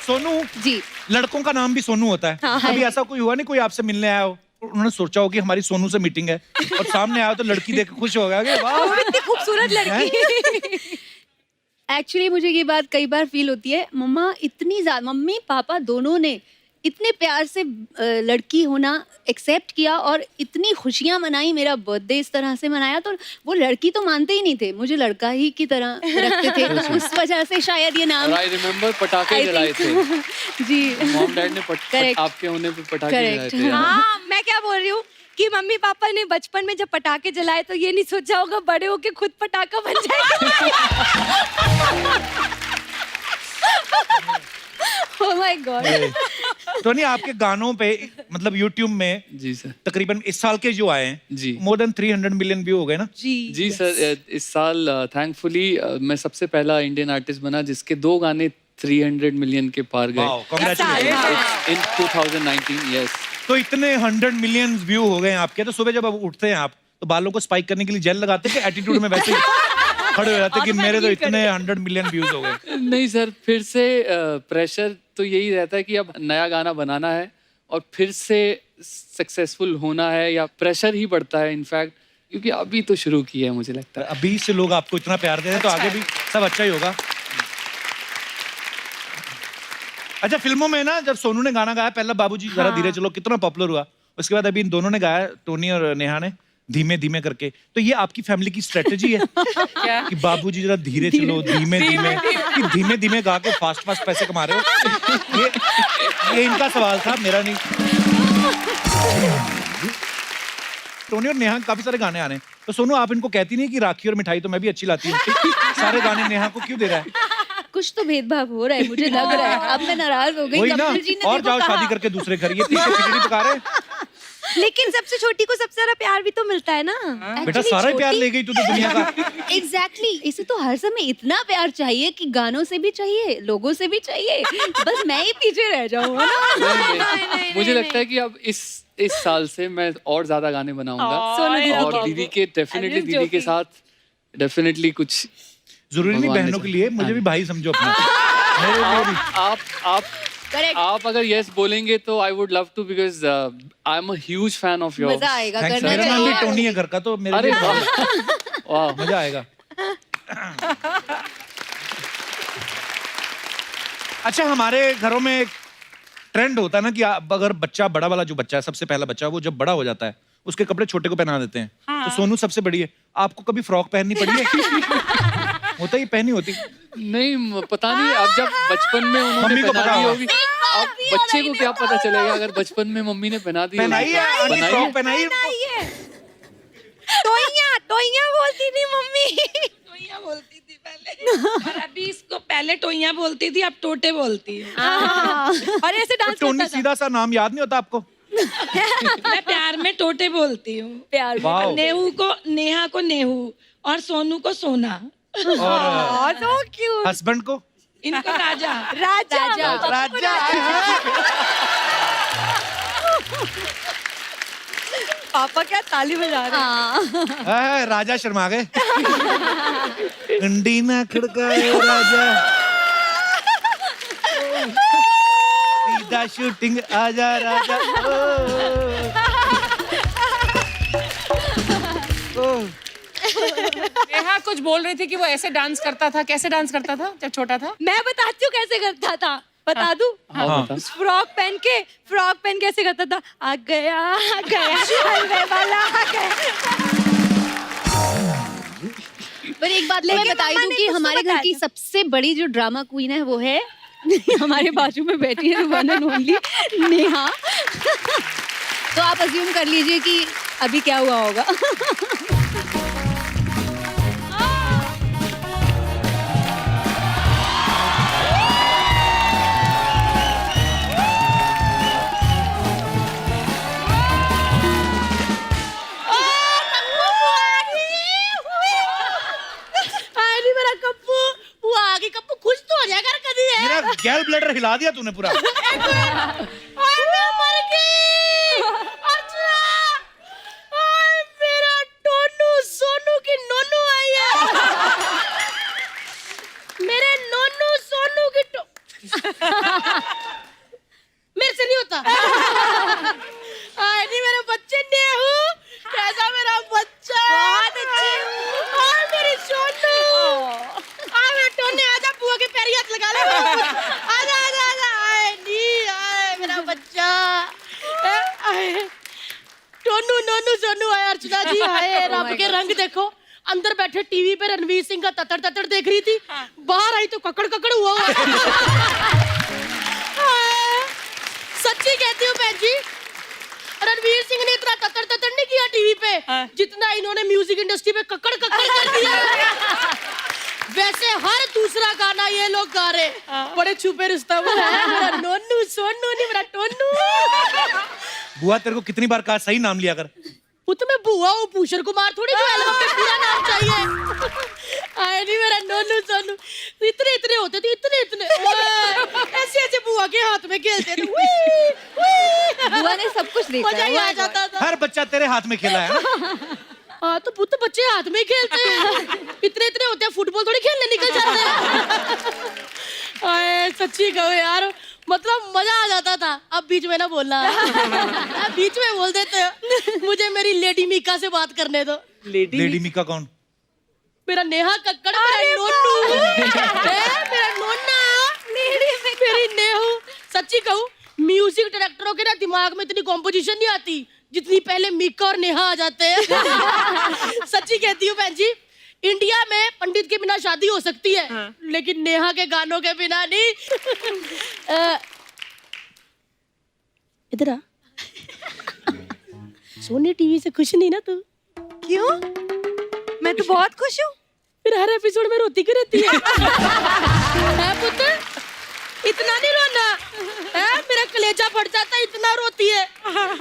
सोनू, जी लड़कों का नाम भी सोनू होता है। हाँ, कभी ऐसा कोई हुआ नहीं, कोई आपसे मिलने आया हो, उन्होंने सोचा हो कि हमारी सोनू से मीटिंग है और सामने आया तो लड़की देख के खुश हो गया कि वाह वो इतनी खूबसूरत लड़की। एक्चुअली मुझे ये बात कई बार फील होती है, मम्मा इतनी ज्यादा, मम्मी पापा दोनों ने इतने प्यार से लड़की होना एक्सेप्ट किया और इतनी खुशियां मनाई, मेरा बर्थडे इस तरह से मनाया, तो वो लड़की तो मानते ही नहीं थे, मुझे लड़का ही की तरह रखते थे। तो उस वजह से शायद ये नाम आई रिमेम्बर पटाखे I जलाए think- थे। जी मॉम डैड ने Correct. आपके होने पे पटाखे जलाए Correct. थे। हाँ, मैं क्या बोल रही हूँ कि मम्मी पापा ने बचपन में जब पटाखे जलाए तो ये नहीं सोचा होगा बड़े होके खुद पटाखा बन जाएगा। Oh my God. टोनी, आपके गानों पे मतलब YouTube में जी सर। तकरीबन इस साल के जो आए हैं जी। मोर देन 300 मिलियन व्यू हो गए ना। जी सर, इस साल थैंकफुली मैं सबसे पहला इंडियन आर्टिस्ट बना जिसके 2 गाने 300 मिलियन के पार वाओ, गए कांग्रेचुलेशन। इन 2019। यस। तो इतने 100 मिलियन व्यू हो गए हैं आपके, तो सुबह जब अब उठते हैं आप तो बालों को स्पाइक करने के लिए जेल लगाते हैं कि एटीट्यूड में वैसे ही खड़े हो जाते हैं कि मेरे तो इतने 100 मिलियन व्यूज हो गए? नहीं सर, फिर से प्रेशर तो यही रहता है कि अब नया गाना बनाना है और फिर से सक्सेसफुल होना है, या प्रेशर ही बढ़ता है इनफैक्ट, क्योंकि अभी तो शुरू किया है मुझे लगता है। अभी से लोग आपको इतना प्यार दे रहे हैं तो आगे भी सब अच्छा ही होगा। अच्छा, फिल्मों में ना जब सोनू ने गाना गाया पहला बाबूजी जरा धीरे चलो, कितना पॉपुलर हुआ, उसके बाद अभी इन दोनों ने गाया, टोनी और नेहा ने, धीमे धीमे करके। तो ये आपकी फैमिली की स्ट्रेटजी है कि बाबूजी जरा धीरे चलो, धीमे धीमे, कि धीमे धीमे गा के फास्ट फास्ट पैसे कमा रहे हो? ये इनका सवाल था, मेरा नहीं। टोनी और नेहा काफी सारे गाने आ रहे हैं, तो सोनू आप इनको कहती नहीं कि राखी और मिठाई तो मैं भी अच्छी लाती हूँ, सारे गाने नेहा को क्यों दे रहा है? कुछ तो भेदभाव हो रहा है, मुझे लग रहा है। अब मैं नाराज हो गई। वही ना, कपिल जी ने और देखो जाओ कहा। शादी करके दूसरे घर, ये पीछे खिचड़ी पका रहे हैं। लेकिन सबसे छोटी को सबसे ज्यादा प्यार भी तो मिलता है ना। बेटा Actually, सारा ही प्यार छोटी- ले गई तू तो दुनिया का। एग्जैक्टली इसे तो हर समय इतना प्यार चाहिए कि गानों से भी चाहिए, लोगों से भी चाहिए, बस मैं ही पीछे रह जाऊँ, है ना? नहीं, मुझे लगता है कि अब इस साल से मैं और ज्यादा गाने बनाऊंगा सोनू दीदी और के। दीदी के डेफिनेटली दीदी के साथ डेफिनेटली कुछ जरूरी नहीं भगवान ने बहनों के चाहा। लिए, मुझे भी भाई समझो अपना। मेरे लिए भी। Correct. आप अगर यस बोलेंगे तो I would love to, because I am a huge fan of yours. मजा आएगा, Thanks, करना मेरा नाम भी चाहिए। टोनी है घर का, तो मेरे अरे लिए वाह वाह, मजा आएगा। अच्छा, हमारे घरों में एक ट्रेंड होता है ना कि अगर बच्चा, बड़ा वाला जो बच्चा है, सबसे पहला बच्चा, वो जब बड़ा हो जाता है उसके कपड़े छोटे को पहना देते हैं। तो सोनू सबसे बड़ी है, आपको कभी फ्रॉक पहननी पड़ी है? होता ही पहनी होती। नहीं पता नहीं, अब जब बचपन में उन्होंने मम्मी को पहना पता दी होगा। होगी, अब बच्चे को क्या पता चलेगा अगर बचपन में मम्मी ने पहना दी पहनाई होगी है, तो। आंटी बनाई फ्रॉक है? पहनाई है। टोइया टोइया बोलती थी मम्मी। टोइया बोलती थी पहले और अभी इसको पहले टोइया बोलती थी, अब टोटे बोलती है। और ऐसे तो डांस टोनी करता था। सीधा सा नाम याद नहीं होता आपको? मैं प्यार में टोटे बोलती हूँ। प्यार में। वाओ। नेहू को, नेहा को नेहू और सोनू को सोना, और तो क्यूट। हस्बैंड को? इनको राजा। राजा। राजा। पापा क्या ताली बजा रहे हैं। राजा शर्मा गए। अंडी ना खड़काए राजा, सीधा शूटिंग आजा राजा। नेहा कुछ बोल रही थी कि वो ऐसे डांस करता था, कैसे डांस करता था जब छोटा था? मैं बताती हूँ कैसे करता था, बता दूं? हाँ, बता। फ्रॉक पहन के ऐसे करता था, आ गया हलवे वाला आ गया। पर एक बात तो मैं लेकिन बता मम्मा दूं ने कि कुछ तो हमारे घर बताया की था। सबसे बड़ी जो ड्रामा क्वीन है वो है हमारे बाजू में बैठी है, वन एंड ओनली नेहा। तो आप अज्यूम कर लीजिए कि अभी क्या हुआ होगा। अरे मेरा कप्पू, वो आ गई कप्पू, खुश तो हो जाएगा कभी है। मेरा गैल ब्लैडर हिला दिया तूने पूरा। और मैं मर गई। अच्छा, और मेरा टोनू रूप के रंग देखो। अंदर बैठे टीवी पे रणवीर सिंह का ततर ततर देख रही थी, बाहर आई तो ककड़ ककड़ हुआ सच्ची कहती हूँ बहन जी, रणवीर सिंह ने इतना ततर ततर नहीं किया टीवी पे जितना इन्होंने म्यूजिक इंडस्ट्री पे ककड़ ककड़ कर दिया। वैसे हर दूसरा गाना ये लोग गा रहे, बड़े छुपे रिश्ता वो है, मेरा नोनू सोनू नहीं मेरा टोनू। बुआ तेरे को कितनी बार कहा सही नाम लिया कर। वो तो मैं बुआ हूँ, भूषण कुमार थोड़ी जो एल्बम पे पूरा नाम चाहिए। आए नहीं मेरा नोनू सोनू, इतने इतने होते थे, इतने इतने ऐसे ऐसे बुआ के हाथ में खेलते थे। बुआ ने सब कुछ देखा मजा ही आ जाता था। हर बच्चा तेरे हाथ में खेला है ना? हाँ तो पुत्र बच्चे हाथ में ही खेलते हैं, इतने इतने होते हैं, फुटबॉल थोड़ी खेलने निकल जाते हैं। आए सच्ची कहो यार, मतलब मजा आ जाता था। अब बीच में ना बोलना, अब बीच में बोल देते हो। मुझे मेरी लेडी मीका से बात करने दो। लेडी मीका कौन? मेरा नेहा कक्कड़, मेरा नोनू, मेरा नोना, मेरी नेहू। सच्ची कहूँ, म्यूजिक डायरेक्टरों के ना दिमाग में इतनी कॉम्पोजिशन नहीं आती जितनी पहले मीका और नेहा आ जाते हैं। सच्ची कहती हूँ बहन जी, इंडिया में पंडित के बिना शादी हो सकती है, लेकिन नेहा के गानों के बिना नहीं। इधर आ। सोनी टीवी से खुश नहीं ना तू? क्यों? मैं तो बहुत खुश हूँ। फिर हर एपिसोड में रोती क्यों रहती है पुत्र? इतना नहीं रोना है, मेरा कलेजा फट जाता है, इतना रोती है।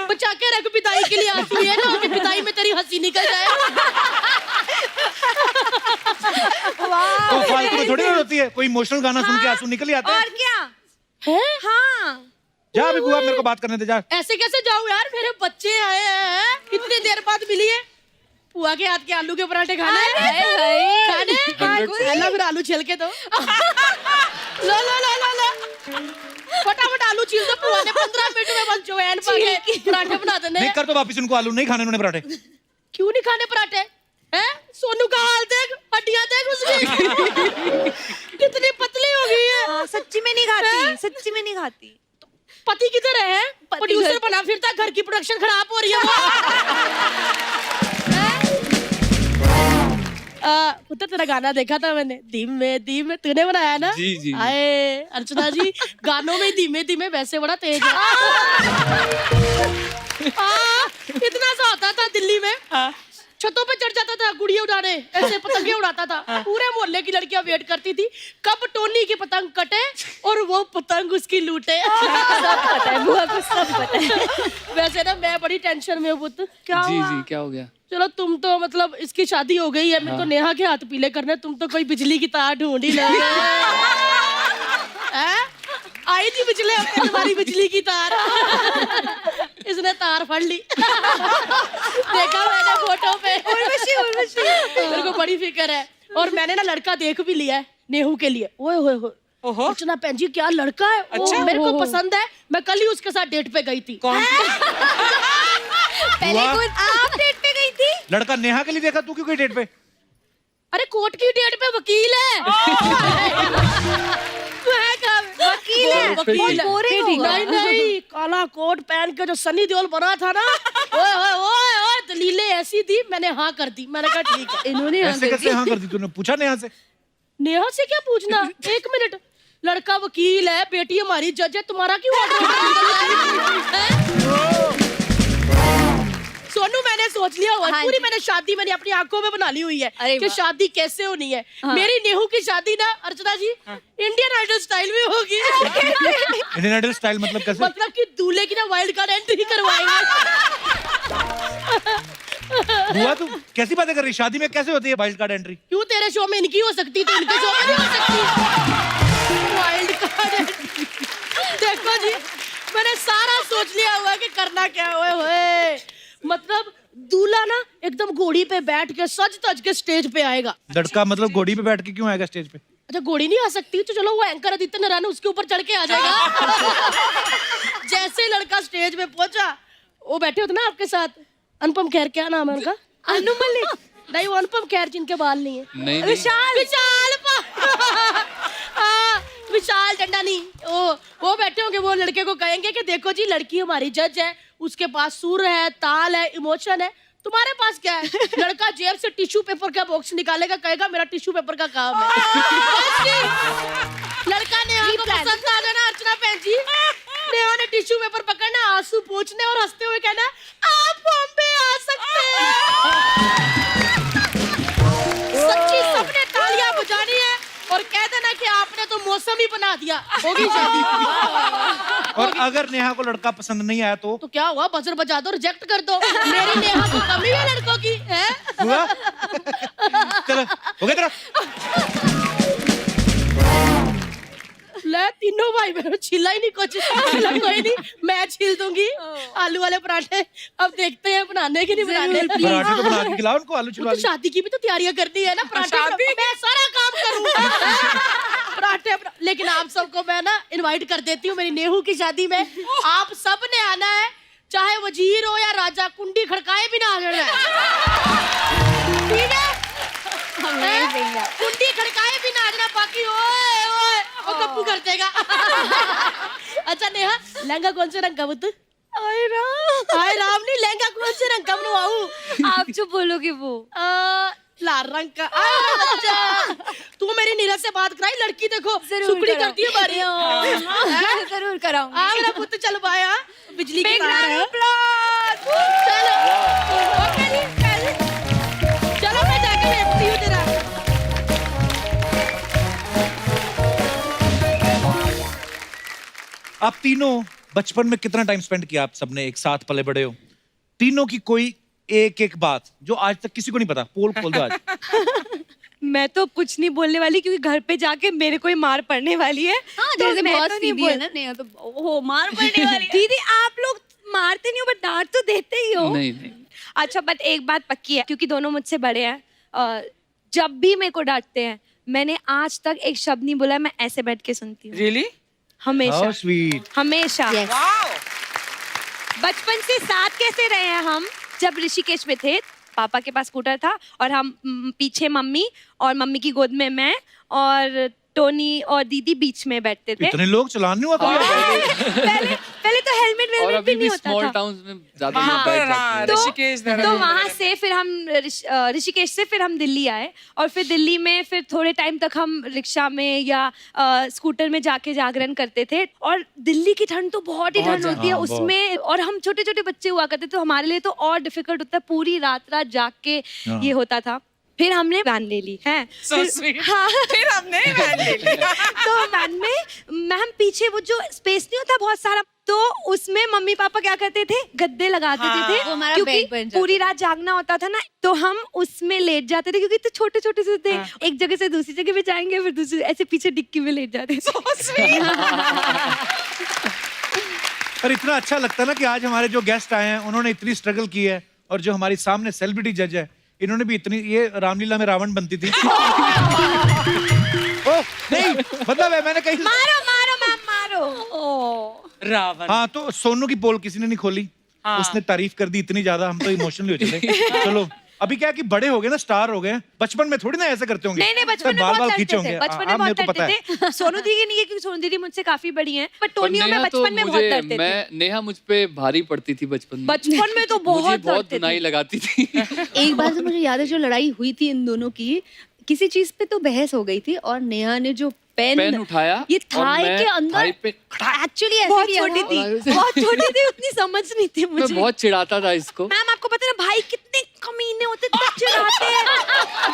बचा के रख, पिताई के लिए आंसू है ना, कि पिताई में तेरी हंसी निकल जाए। तो फालतू में थोड़ी ना रोती है, कोई इमोशनल गाना सुन के आंसू निकल ही आते हैं। और क्या है? हाँ जा अभी बुआ, मेरे को बात करने दे जा। ऐसे कैसे जाऊं यार, मेरे बच्चे आए हैं, इतनी देर बाद मिली है। पुआ के हाथ के आलू के पराठे खाने खाने फिर आलू छिल के दो। लो लो लो लो लो, फटाफट आलू छील दो। पुआ ने 15 मिनट में बस जवैन पा के पराठे बना देने। नहीं कर तो वापिस उनको आलू नहीं खाने उन्होंने पराठे। क्यों नहीं खाने पराठे? हैं? सोनू का हाल देख, हड्डियां देख उसकी कितनी पतली हो गई है। हाँ, सच्ची में नहीं खाती, सच्ची में नहीं खाती। पति किधर है? प्रोड्यूसर बना फिरता, घर की प्रोडक्शन खराब हो रही है। पुत्र तेरा गाना देखा था मैंने, धीमे धीमे, तूने बनाया ना? जी, जी। आए अर्चना जी, गानों में धीमे धीमे वैसे बड़ा तेज है। इतना सा होता था दिल्ली में, छतों पे चढ़ जाता था गुड़िया उड़ाने, ऐसे पतंगे उड़ाता था। पूरे मोहल्ले की लड़कियां वेट करती थी कब टोनी की पतंग कटे और वो पतंग उसकी लूटे। सब पता है बुआ को, सब पता है। वैसे ना मैं बड़ी टेंशन में हूँ पुत्र। क्या जी हुआ? जी क्या हो गया? चलो तुम तो मतलब इसकी शादी हो गई है, मेरे तो नेहा के हाथ पीले करने, तुम तो कोई बिजली की तार ढूंढ ही लोगे। आई थी पिछले हफ्ते तुम्हारी बिजली की तार, इसने तार फड़ ली। देखा मैंने फोटो पे। मेरे को बड़ी फिक्र है, और मैंने ना लड़का देख भी लिया है नेहू के लिए। ओए होए होए, अर्चना भैन जी क्या लड़का है। अच्छा, मेरे को पसंद है, मैं कल ही उसके साथ डेट पे गई थी। कौन? पहले कौन? आप डेट पे गई थी? लड़का नेहा के लिए देखा, तू क्यों गई डेट पे? अरे कोर्ट की डेट पे वकील है। वकील है? वकील गोरे होगा। नहीं नहीं, काला कोट पहन के जो सनी देओल बना था ना, ओए ओए ओए ओए, दलीलें ऐसी थी, मैंने हाँ कर दी। मैंने कहा ठीक है। इन्होंने ऐसे कैसे हाँ कर दी तूने? पूछा नेहा से? नेहा से क्या पूछना? एक मिनट, लड़का वकील है, बेटी हमारी जज है, तुम्हारा क्यों ऑर्डर? सोनू मैंने सोच लिया हुआ, हाँ पूरी जी। मैंने शादी मैंने अपनी आंखों में बना ली हुई है अरे कि वाह। शादी कैसे होनी है। हाँ। मेरी नेहू की शादी ना अर्चना जी इंडियन आइडल स्टाइल में होगी। इंडियन आइडल स्टाइल मतलब कैसे? मतलब कि दूल्हे की ना वाइल्ड कार्ड एंट्री करवाएंगे। बुआ तू कैसी बातें कर रही? शादी में कैसे होती है वाइल्ड कार्ड एंट्री? क्यों तेरे शो में इनकी हो सकती तो इनके शो में नहीं हो सकती? Wild card entry. देखो जी, मैंने सारा सोच लिया हुआ कि करना क्या है। मतलब दूल्हा ना एकदम घोड़ी पे बैठ के सज तज के स्टेज पे आएगा। लड़का मतलब घोड़ी पे बैठ के क्यों आएगा स्टेज पे? अच्छा घोड़ी नहीं आ सकती तो चलो वो एंकर आदित्य नारायण उसके ऊपर चढ़ के आ जाएगा। जैसे लड़का स्टेज पे पहुंचा, वो बैठे होते ना आपके साथ, अनुपम खेर, क्या नाम है उनका? अनु मलिक? नहीं, वो अनुपम खेर जिनके बाल नहीं है। नहीं, विशाल विशाल डंडानी, वो बैठे होंगे, वो लड़के को कहेंगे कि देखो जी लड़की हमारी जज है, उसके पास सुर है, ताल है, इमोशन है, तुम्हारे पास क्या है? लड़का जेब से टिश्यू पेपर का बॉक्स निकालेगा, कहेगा मेरा टिश्यू पेपर का काम है। लड़का नेहा को पसंद आ जाना, अर्चना बहन जी, नेहा ने टिश्यू पेपर पकड़ना, आंसू पोंछने और हंसते हुए कहना आप बॉम्बे आ सकते हैं। सच्ची सबने तालियां बजानी है और कह देना कि आपने तो मौसम ही बना दिया, होगी शादी। और अगर नेहा को लड़का पसंद नहीं आया तो क्या हुआ, बजर बजा दो, रिजेक्ट कर दो। मेरी नेहा को कमी है लड़कों की, है? हुआ? चलो हो गया तेरा। ले तीनों भाई बहनों छिला ही नहीं कुछ। चलो कोई नहीं, मैं छील दूंगी आलू वाले पराठे। अब देखते हैं बनाने की नहीं बनाने। पराठे तो बना के खिलाओ उनको, आलू वो छिलवा तो शादी की भी तो तैयारियां करनी है ना, पराठे मैं सारा काम करूँ। पराठे लेकिन आप सबको मैं ना इनवाइट कर देती हूँ मेरी नेहू की शादी में। आप सब ने आना है, चाहे वजीर हो या राजा, कुंडी खड़काए भी ना आ जाना है, ठीक है? कुंडी खड़काए भी ना आ जाना, बाकी ओए ओए वो कप्पू कर देगा। अच्छा नेहा, लहंगा कौन से रंग का बुत? आए राम नहीं, लहंगा कौन से रंग का बनवाऊं? आप जो बोलोगे वो। लाल रंग का। अच्छा तू मेरी नीरज से बात कराई, लड़की देखो सुकड़ी करती है बारी। जरूर कराऊंगी। मेरा पुत्र चल पाया, बिजली की तार है। चलो चलो मैं जाके देखती हूँ जरा। आप तीनों बचपन में कितना टाइम स्पेंड किया आप सबने एक साथ, पले बड़े हो तीनों की? कोई एक एक बात जो आज तक किसी को नहीं पता, पोल खोल दो आज। मैं तो कुछ नहीं बोलने वाली क्योंकि घर पे जाके मेरे को ही मार पड़ने वाली है। हाँ, तो जैसे मैं बहुत तो नहीं सीधी है ना नेहा, तो ओहो मार पड़ने वाली है। दीदी आप लोग मारते नहीं हो, बट डांट तो देते ही हो। नहीं नहीं। अच्छा बट एक बात पक्की है, क्योंकि दोनों मुझसे बड़े हैं, जब भी मेरे को डांटते हैं मैंने आज तक एक शब्द नहीं बोला, मैं ऐसे बैठ के सुनती हूँ। रियली? हमेशा स्वीट। हमेशा। बचपन से साथ कैसे रहे हैं हम? जब ऋषिकेश में थे, पापा के पास स्कूटर था और हम पीछे मम्मी और मम्मी की गोद में मैं और टोनी और दीदी बीच में बैठते थे। इतने लोग चलाने हुआ कोई? पहले तो हेलमेट और वेलमेट अभी भी नहीं भी होता स्मॉल था। टाउन्स में ज्यादा हाँ, लोग बैठ जाते हैं। तो ऋषिकेश, तो वहां से फिर हम ऋषिकेश से फिर हम दिल्ली आए और फिर दिल्ली में फिर थोड़े टाइम तक हम रिक्शा में या स्कूटर में जाके जागरण करते थे। और दिल्ली की ठंड तो बहुत ही ठंड होती है हाँ, उसमें, और हम छोटे छोटे बच्चे हुआ करते तो हमारे लिए तो और डिफिकल्ट होता है, पूरी रात रात जाग के ये होता था। फिर हमने वैन ले ली है। फिर हमने वैन ले ली। तो वैन में मैम पीछे वो जो स्पेस नहीं होता बहुत सारा, तो उसमें मम्मी पापा क्या करते थे, गद्दे लगा देते थे। वो हमारा क्योंकि बेड बन जाता पूरी रात जागना होता था ना, तो हम उसमें लेट जाते थे क्योंकि तो छोटे छोटे से थे। एक जगह से दूसरी जगह पे जाएंगे, फिर दूसरी ऐसे पीछे डिक्की में लेट जाते थे। पर इतना अच्छा लगता है ना कि आज हमारे जो गेस्ट आए हैं उन्होंने इतनी स्ट्रगल की है, और जो हमारी सामने सेलिब्रिटी जज है इन्होंने भी इतनी, ये रामलीला में रावण बनती थी। ओ नहीं, मतलब है मैंने कहीं मारो मारो मैम मारो। रावण। हाँ, तो सोनू की पोल किसी ने नहीं खोली, उसने तारीफ कर दी इतनी ज्यादा, हम तो इमोशनली हो चले। चलो अभी क्या है कि बड़े हो गए ना, स्टार हो गए, बचपन में थोड़ी ना ऐसे करते होंगे। नहीं बचपन में बाल बहुत खींचे लड़ते थे, होंगे। बचपन में हाँ, बहुत मेरे को पता लड़ते है। थे। सोनू दीदी नहीं है क्योंकि सोनू दीदी मुझसे काफी बड़ी हैं, पर पर टोनियो में नेहा तो बचपन में बहुत मुझे, लड़ते थे। नेहा मुझ पे भारी पड़ती थी बचपन में। बचपन में तो मुझे बहुत बहुत लड़ते धुनाई थे। लगाती थी। एक बार तो मुझे याद है जो लड़ाई हुई थी इन दोनों की, किसी चीज पे तो बहस हो गई थी और नेहा ने जो पेन उठाया ये और थाई मैं के अंदर थाई पे एक्चुअली ऐसे बहुत किया छोटी था। थी, बहुत छोटी थी, उतनी समझ नहीं थी मैं मुझे। बहुत चिढ़ाता था इसको। मैम आपको पता है ना भाई कितने कमीने होते हैं, इतना चिढ़ाते हैं,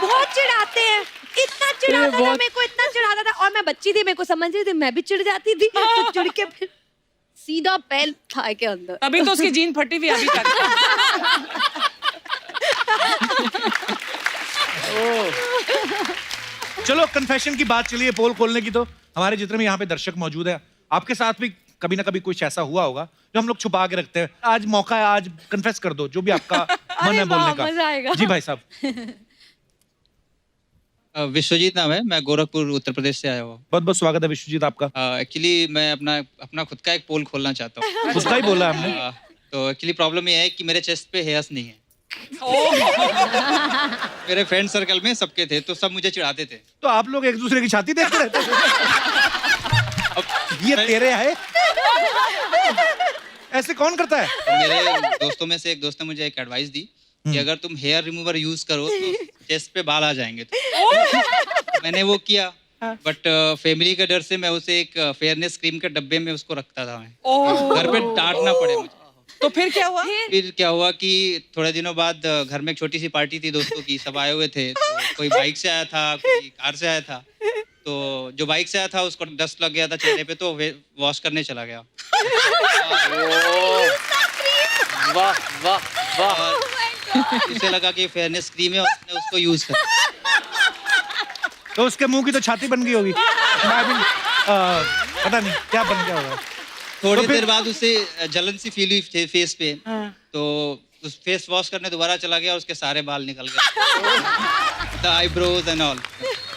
बहुत चिढ़ाते हैं, इतना चिढ़ाता था बहुत- मेरे को, इतना चिढ़ाता था। और मैं बच्ची थी, मेरे को समझ नहीं थी, मैं भी चिढ़ जाती थी, तो चिढ़ के फिर सीधा पेन थाई के अंदर। तभी तो उसकी जीन फटी हुई अभी तक। चलो कन्फेशन की बात चलिए, पोल खोलने की। तो हमारे जितने भी यहाँ पे दर्शक मौजूद है, आपके साथ भी कभी ना कभी कुछ ऐसा हुआ होगा जो हम लोग छुपा के रखते हैं। आज मौका है, आज कन्फेस कर दो जो भी आपका मन है बोलने का। मजा आएगा। जी भाई साहब। विश्वजीत नाम है, मैं गोरखपुर उत्तर प्रदेश से आया हुआ। बहुत बहुत स्वागत है विश्वजीत आपका। एक्चुअली मैं अपना खुद का एक पोल खोलना चाहता हूँ। उसका ही बोला हमने। तो एक्चुअली प्रॉब्लम ये है कि मेरे चेस्ट पे हेयर्स नहीं है। मेरे फ्रेंड सर्कल में सबके थे, तो सब मुझे चिढ़ाते थे। तो आप लोग एक दूसरे की छाती देखते रहते थे। अब ये तेरे है, ऐसे कौन करता है? तो मेरे दोस्तों में से एक दोस्त ने मुझे एक एडवाइस दी कि अगर तुम हेयर रिमूवर यूज करो तो चेस्ट पे बाल आ जाएंगे। तो मैंने वो किया, बट फैमिली के डर से मैं उसे एक फेयरनेस क्रीम के डब्बे में उसको रखता था मैं, घर पे डांटना पड़े मुझे। तो फिर क्या हुआ? फिर क्या हुआ कि थोड़े दिनों बाद घर में एक छोटी सी पार्टी थी दोस्तों की, सब आए हुए थे। तो कोई बाइक से आया था, कोई कार से आया था। तो जो बाइक से आया था उसको डस्ट लग गया था चेहरे पे, तो वॉश करने चला गया। वाह वाह वाह। और उसे लगा कि फेयरनेस क्रीम है, उसने उसको यूज कर। तो उसके मुंह की तो छाती बन गई होगी। पता नहीं क्या बन गया होगा। थोड़ी देर बाद उसे जलन सी फील हुई फेस पे, तो उस फेस वॉश करने दोबारा चला गया, उसके सारे बाल निकल गए, द आईब्रोज एंड ऑल।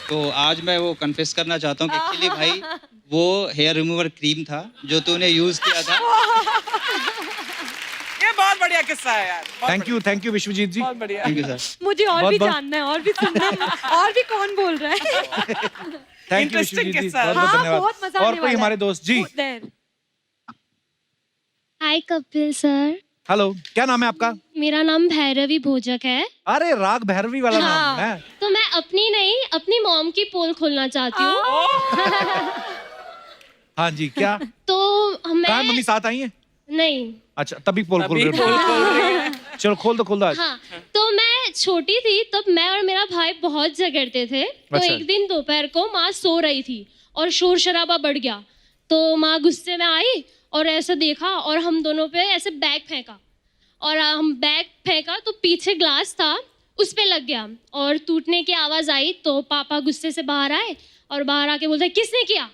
तो आज मैं वो कन्फेस करना चाहता हूँ कि एक्चुअली भाई वो हेयर रिमूवर क्रीम था जो तूने यूज किया था। ये बहुत बढ़िया किस्सा है यार। थैंक यू विश्वजीत जी। बहुत बढ़िया। Thank you sir. मुझे और बहुत भी बहुत- जानना है, और भी सुनना है, और भी कौन बोल रहा है। थैंक यू Interesting विश्वजीत जी, किस्सा है। बहुत बहुत हाँ, धन्यवाद। बहुत मजा और आने कोई वाला हमारे है। दोस्त जी। There. Hi Kapil sir, hello, क्या नाम है आपका? मेरा नाम भैरवी भोजक है। अरे राग भैरवी वाला नाम है। तो मैं अपनी नहीं, अपनी मॉम की पोल खोलना चाहती हूँ। हाँ जी, क्या तो कहाँ मम्मी मैं साथ आई है? नहीं, अच्छा, तभी पोल खोल रहे हो। चलो खोल दो आज। हाँ, तो मैं छोटी थी तब मैं और मेरा भाई बहुत झगड़ते थे। तो अच्छा। एक दिन दोपहर को माँ सो रही थी और शोर शराबा बढ़ गया। तो माँ गुस्से में आई और ऐसे देखा और हम दोनों पे ऐसे बैग फेंका, और हम बैग फेंका तो पीछे ग्लास था उस पे लग गया और टूटने की आवाज़ आई। तो पापा गुस्से से बाहर आए और बाहर आके बोलते किसने किया?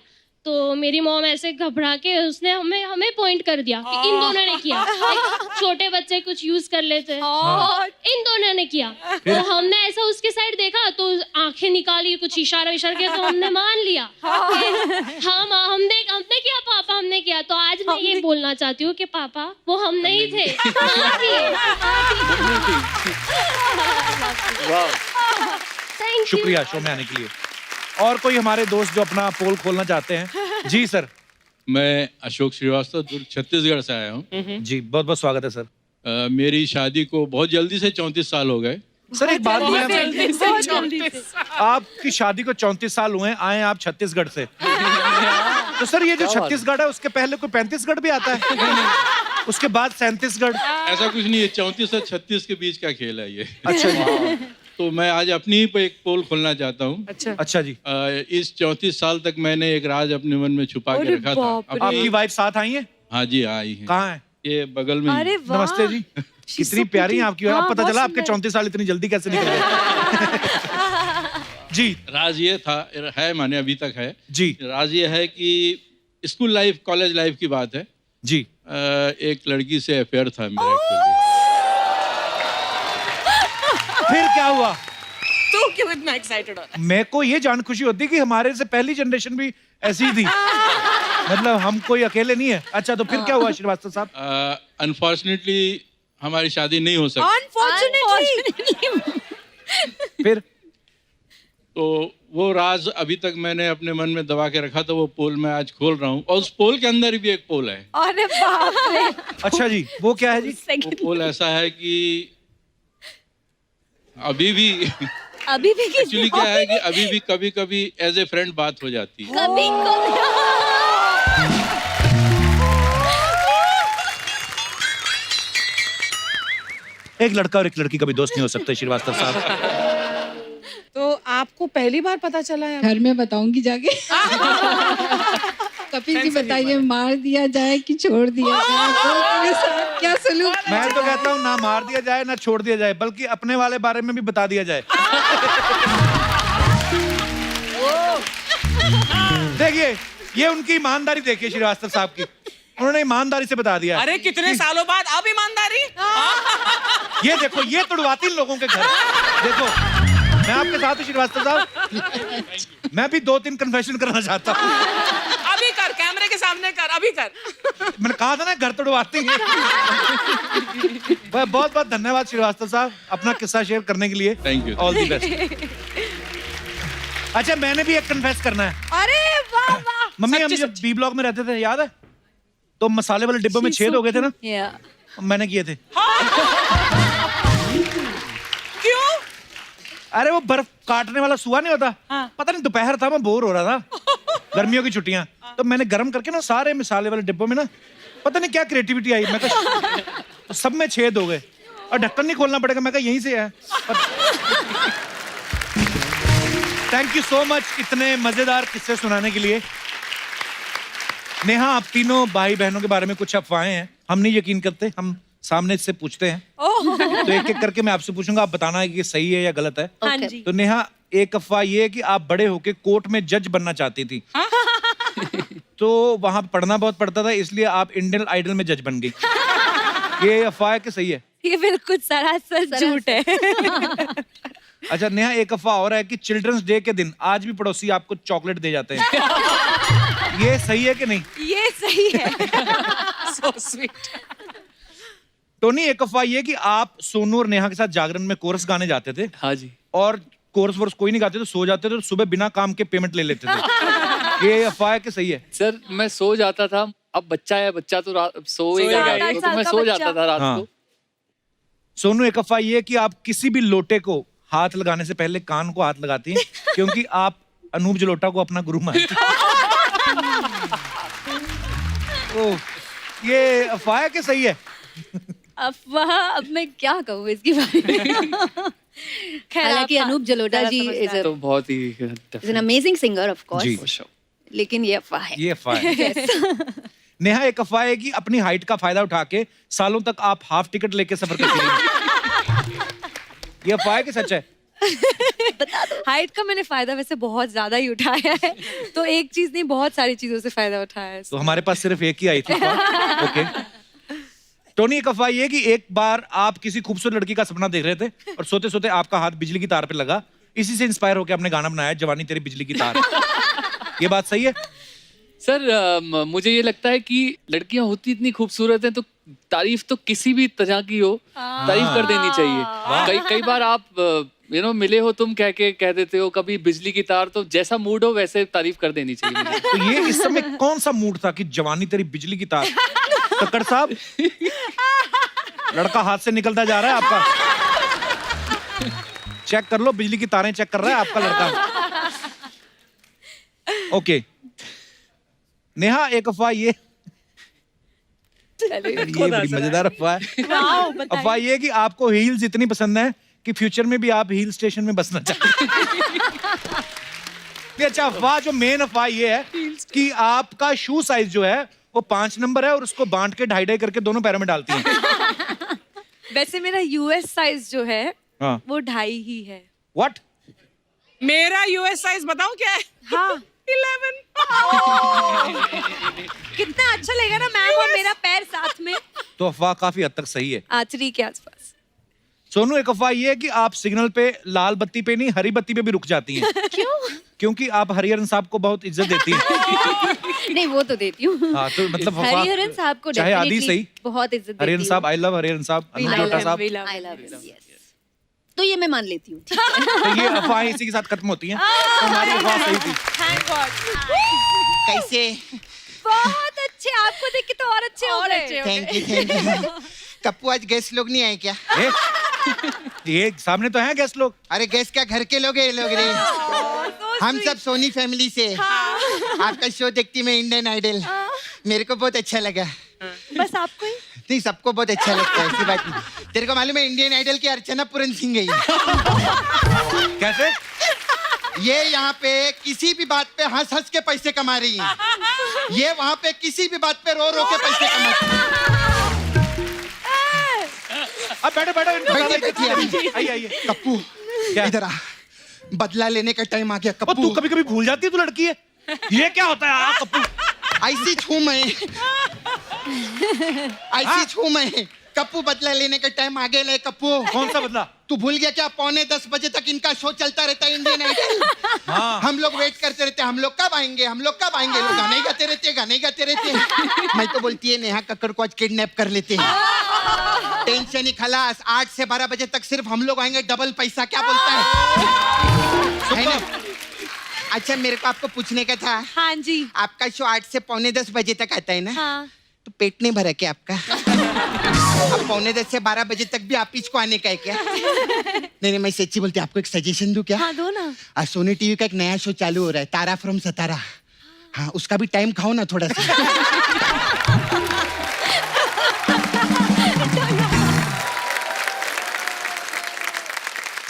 तो मेरी मॉम ऐसे घबरा के उसने हमें पॉइंट कर दिया कि इन दोनों ने किया। छोटे बच्चे कुछ यूज कर लेते हैं, इन दोनों ने किया। तो हमने ऐसा उसके साइड देखा तो आंखें निकाली, कुछ इशारा किया, तो हमने मान लिया कि हाँ माँ हमने किया, पापा हमने किया। तो आज मैं ये बोलना चाहती हूँ कि पापा वो हम नहीं थे, माँ थी। शुक्रिया शो में आने के लिए। और कोई हमारे दोस्त जो अपना पोल खोलना चाहते हैं? जी सर। मैं अशोक श्रीवास्तव दुर्ग छत्तीसगढ़ से आया हूँ। जी, बहुत बहुत स्वागत है सर। मेरी शादी को बहुत जल्दी से 34 साल हो गए। सर एक बात बहुत मैं जल्दी से 34 आपकी शादी को 34 साल हुए, आए आप छत्तीसगढ़ से। तो सर ये जो छत्तीसगढ़ है उसके पहले कोई 35गढ़ भी आता है? उसके बाद 37गढ़? ऐसा कुछ नहीं है, 34 से 36 के बीच का खेल है ये। अच्छा जी। तो मैं आज अपनी ही पे एक पोल खोलना चाहता हूँ। अच्छा जी। इस 34 साल तक मैंने एक राज अपने मन में छुपा के रखा था। आपकी वाइफ साथ आई है? हाँ जी, आई है। कहाँ है? ये बगल में ही। अरे वाह। नमस्ते जी। कितनी प्यारी है आपकी। हाँ, अब पता बहुत चला आपके सुंदर। 34 साल इतनी जल्दी कैसे निकल गए। जी राज ये था, है माने अभी तक है जी। राज ये है कि स्कूल लाइफ, कॉलेज लाइफ की बात है जी। एक लड़की से अफेयर था मेरा एक्चुअली। फिर क्या हुआ? तू क्यों इतना एक्साइटेड हो रहा है? मेरे को ये जान खुशी होती कि हमारे से पहली जनरेशन भी ऐसी थी। मतलब हम कोई अकेले नहीं है। अच्छा, तो फिर क्या हुआ श्रीवास्तव साहब? अनफॉर्चुनेटली हमारी शादी नहीं हो सकी। Unfortunately. फिर तो वो राज अभी तक मैंने अपने मन में दबा के रखा था, वो पोल मैं आज खोल रहा हूँ। और उस पोल के अंदर भी एक पोल है। अरे बाप रे। अच्छा जी, वो क्या है जी? वो पोल ऐसा है कि अभी भी एक्चुअली क्या है कि अभी भी कभी कभी एज ए फ्रेंड बात हो जाती है। कभी एक लड़का और एक लड़की कभी दोस्त नहीं हो सकते श्रीवास्तव साहब। तो आपको पहली बार पता चला है? घर में बताऊंगी जाके। कपिल जी बताइए, मार दिया जाए कि छोड़ दिया जाए? मेरे साथ क्या सलूक? मैं तो कहता हूँ ना मार दिया जाए ना छोड़ दिया जाए, बल्कि अपने वाले बारे में भी बता दिया जाए। देखिए, ये उनकी ईमानदारी देखिए श्रीवास्तव साहब की। उन्होंने ईमानदारी से बता दिया। अरे कितने सालों बाद अब ईमानदारी। ये देखो, ये तुड़वाती लोगों के घर। देखो, मैं आपके साथ हूँ श्रीवास्तव साहब। मैं भी 2-3 कन्फेशन करना चाहता हूँ। अभी कर, कैमरे के सामने कर, अभी कर। मैंने कहा था ना घर तुड़वाती हैं। बहुत बहुत धन्यवाद श्रीवास्तव साहब अपना किस्सा शेयर करने के लिए। Thank you. All the best. अच्छा, मैंने भी एक कन्फेस करना है। अरे वाह वाह। मम्मी, हम जब बी ब्लॉक में रहते थे, याद है? तो मसाले वाले डिब्बों में छेद हो गए थे ना, मैंने किए थे। अरे वो बर्फ काटने वाला सुआ नहीं होता, पता नहीं दोपहर था, मैं बोर हो रहा था, गर्मियों की छुट्टियां, तो मैंने गर्म करके ना सारे मसाले वाले डिब्बों में ना पता नहीं क्या क्रिएटिविटी आई, मैं तो सब में छेद हो गए और ढक्कन नहीं खोलना पड़ेगा, मैं कहा यहीं से है। थैंक यू सो मच इतने मजेदार किस्से सुनाने के लिए। नेहा, आप तीनों भाई बहनों के बारे में कुछ अफवाहें हैं, हम नहीं यकीन करते, हम सामने से पूछते हैं, तो एक एक करके मैं आपसे पूछूंगा, आप बताना है कि सही है या गलत है। हाँ जी। तो नेहा, एक अफवाह ये है कि आप बड़े होके कोर्ट में जज बनना चाहती थी, तो वहां पढ़ना बहुत पड़ता था, इसलिए आप इंडियन आइडल में जज बन गई। ये अफवाह है कि सही है? ये बिल्कुल सरासर झूठ है। अच्छा नेहा, एक अफवाह और है कि चिल्ड्रंस डे के दिन आज भी पड़ोसी आपको चॉकलेट दे जाते हैं, ये सही है कि नहीं? ये सही है। So sweet. टोनी, एक अफवाह ये कि आप सोनू और नेहा के साथ जागरण में कोरस गाने जाते थे। हाँ जी। और कोरस वोरस कोई नहीं गाते तो सो जाते थे और सुबह बिना काम के पेमेंट ले लेते थे, ये अफवाह है कि सही है? सर मैं सो जाता था, अब बच्चा है, बच्चा तो सोएगा, तो मैं सो जाता था रात को। सोनू, एक अफवाह ये कि आप किसी भी लोटे को हाथ लगाने से पहले कान को हाथ लगाती हैं, क्योंकि आप अनूप जलोटा को अपना गुरु मानती हैं। ओह, ये अफवाह है कि सही है? अफवाह, अब मैं क्या कहूँ इसके बारे में। हालांकि अनूप जलोटा जी इज तो बहुत ही एन अमेजिंग सिंगर ऑफ जी। कोर्स, लेकिन ये अफवाह है। ये अफवाह है। नेहा, एक अफवाह है कि अपनी हाइट का फायदा उठा के सालों तक आप हाफ टिकट लेके सफर करती रही। ये अफवाह है कि सच है? हाइट का मैंने फायदा वैसे बहुत ज्यादा ही उठाया है, तो एक चीज नहीं बहुत सारी चीजों से फायदा उठाया है। तो हमारे पास सिर्फ एक ही आई थी। ओके टोनी, एक अफवाह ये कि एक बार आप किसी खूबसूरत लड़की का सपना देख रहे थे और सोते सोते आपका हाथ बिजली की तार पे लगा, इसी से इंस्पायर होकर आपने गाना बनाया जवानी तेरी बिजली की तार। ये बात सही है? सर मुझे ये लगता है कि लड़कियां होती इतनी खूबसूरत हैं तो तारीफ तो किसी भी तरह की हो तारीफ कर देनी चाहिए। कई बार आप मिले हो तुम कह देते हो, कभी बिजली की तार, तो जैसा मूड हो वैसे तारीफ कर देनी चाहिए मुझे। तो ये इस समय कौन सा मूड था कि जवानी तेरी बिजली की तार? कक्कड़ साहब, लड़का हाथ से निकलता जा रहा है आपका, चेक कर लो, बिजली की तारें चेक कर रहा है आपका लड़का। ओके नेहा, एक अफवाह ये बड़ी मजेदार अफवाह है। अफवाह ये कि आपको हील्स इतनी पसंद है कि फ्यूचर में भी आप हिल स्टेशन में बसना चाहते हैं। अच्छा, अफवाह जो मेन अफवाह ये है कि आपका शू साइज जो है वो 5 नंबर है और उसको बांट के 2.5 करके दोनों पैरों में डालती हैं। वैसे मेरा यूएस साइज जो है हाँ। वो 2.5 ही है। व्हाट? मेरा यूएस साइज बताऊं क्या है? हाँ 11। कितना अच्छा लगेगा ना मैम और मेरा पैर साथ में। तो अफवाह काफी हद तक सही है। आचरी के आसपास। सोनू, एक अफवाह ये है कि आप सिग्नल पे लाल बत्ती पे नहीं हरी बत्ती पे भी रुक जाती हैं। क्यों? क्योंकि आप हरिहरन साहब को बहुत इज्जत देती हैं। नहीं, वो तो देती हूँ। हाँ, तो मतलब अफवाह हरिहरन साहब को चाहे आदि definitely सही, बहुत इज्जत देती हरिहरन हूँ। साहब, आई लव हरिहरन साहब, अनूप जलोटा साहब। I love him, yes. तो ये मैं मान लेती हूँ। तो ये अफवाहें इसी के साथ खत्म होती हैं। तो हमारी अफवाह सही थी। Thank God. कैसे? बहुत अच्छे, आपको देख के तो और अच्छे हो गए। Thank you. कप्पू, आज गेस्ट लोग नहीं आए क्या? ये सामने तो हैं गेस्ट लोग। अरे गेस्ट क्या, घर के लोग हैं ये लोग रे। हम सब सोनी फैमिली से। आपका शो देखती मैं इंडियन आइडल, मेरे को बहुत अच्छा लगा। बस आपको ही? नहीं, सबको बहुत अच्छा लगता है, ऐसी बात नहीं। तेरे को मालूम है इंडियन आइडल की अर्चना पूरन सिंह गई? कैसे? ये यहाँ पे किसी भी बात पे हंस हंस के पैसे कमा रही है, ये वहाँ पे किसी भी बात पे रो रो के पैसे कमाती है। अब बैठो आइए। कप्पू इधर आ, बदला लेने का टाइम आ गया। कप्पू, तू कभी कभी भूल जाती है तू लड़की है। ये क्या होता है कप्पू? ऐसी छू मैं, ऐसी छू मैं। कप्पू, बदला लेने का टाइम आ गया। कप्पू, कौन सा बदला? तू भूल गया क्या? 9:45 बजे तक इनका शो चलता रहता है इंडियन आइडल। हाँ। हम लोग वेट करते रहते, हम लोग कब आएंगे, हम लोग कब आएंगे। लोग गाने गाते रहते, गाने गाते रहते। मैं तो बोलती है नेहा कक्कड़ को आज किडनैप कर लेते हैं। टेंशन ही खलास, 8 से 12 बजे तक सिर्फ हम लोग आएंगे, डबल पैसा। क्या बोलता है ना? अच्छा, मेरे को आपको पूछने का था। हाँ जी। आपका शो 8 से 9:45 बजे तक आता है ना? हाँ। तो पेट नहीं भरा क्या आपका? अब 9:45 से 12 बजे तक भी आप इसको आने का है क्या? नहीं, मैं सच्ची बोलती हूँ, आपको एक सजेशन दूं क्या? हाँ दो ना। आज सोनी टीवी का एक नया शो चालू हो रहा है, तारा फ्रॉम सतारा। हाँ, उसका भी टाइम खाओ ना थोड़ा सा।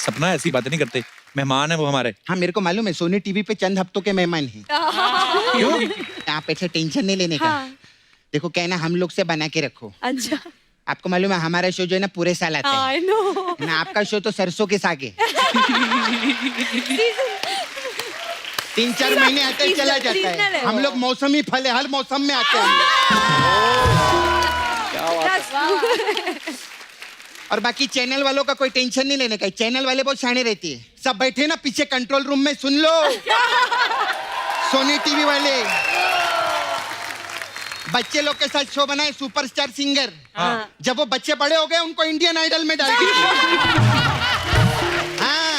सपना ऐसी बातें नहीं करते, मेहमान है वो हमारे। हाँ, मेरे को मालूम है, सोनी टीवी पे चंद हफ्तों के मेहमान हैं। क्यों? आप ऐसे टेंशन नहीं लेने का। हाँ। देखो क्या है ना, हम लोग से बना के रखो। अच्छा। आपको मालूम है हमारा शो जो है ना पूरे साल आता है I know। ना, आपका शो तो सरसों के सागे 3-4 महीने आते ही चला जाता है। हम लोग मौसमी फल है, हर मौसम में आते हैं हम लोग। और बाकी चैनल वालों का कोई टेंशन नहीं लेने का, चैनल वाले बहुत शाणे रहती है। सब बैठे ना पीछे कंट्रोल रूम में, सुन लो सोनी टीवी वाले बच्चे लोग के साथ शो बनाए सुपरस्टार सिंगर। हाँ। जब वो बच्चे बड़े हो गए उनको इंडियन आइडल में डाल दिया। हाँ।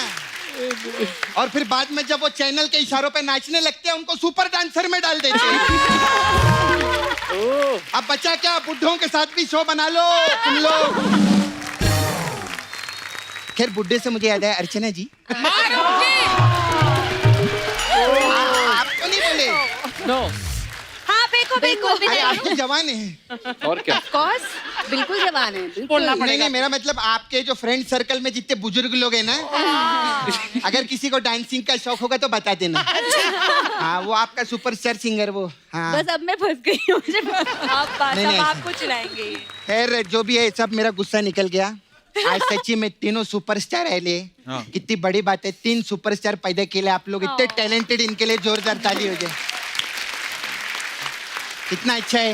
और फिर बाद में जब वो चैनल के इशारों पे नाचने लगते हैं उनको सुपर डांसर में डाल देते हैं। अब बच्चा क्या, बुड्ढों के साथ भी शो बना लो तुम लोग। खैर बुड्ढे से मुझे याद है, अर्चना जी आपको नहीं बोले? नो। हाँ बिल्कुल अरे आप तो जवान हैं। और क्या? ऑफ कोर्स बिल्कुल जवान है, बिल्कुल। नहीं, मेरा मतलब आपके जो फ्रेंड सर्कल में जितने बुजुर्ग लोग हैं ना, अगर किसी को डांसिंग का शौक होगा तो बता देना। हाँ, वो आपका सुपरस्टार सिंगर वो। हाँ। बस अब मैं फंस गई हूँ, मुझे नहीं। आपको चिढ़ाएंगे। खैर जो भी है, सब मेरा गुस्सा निकल गया। आज सच्ची में तीनों सुपरस्टार है ले। हाँ। कितनी बड़ी बात है, 3 सुपरस्टार पैदा किए आप लोग, इतने टैलेंटेड, इनके लिए जोरदार ताली हो जाए। कितना अच्छा है।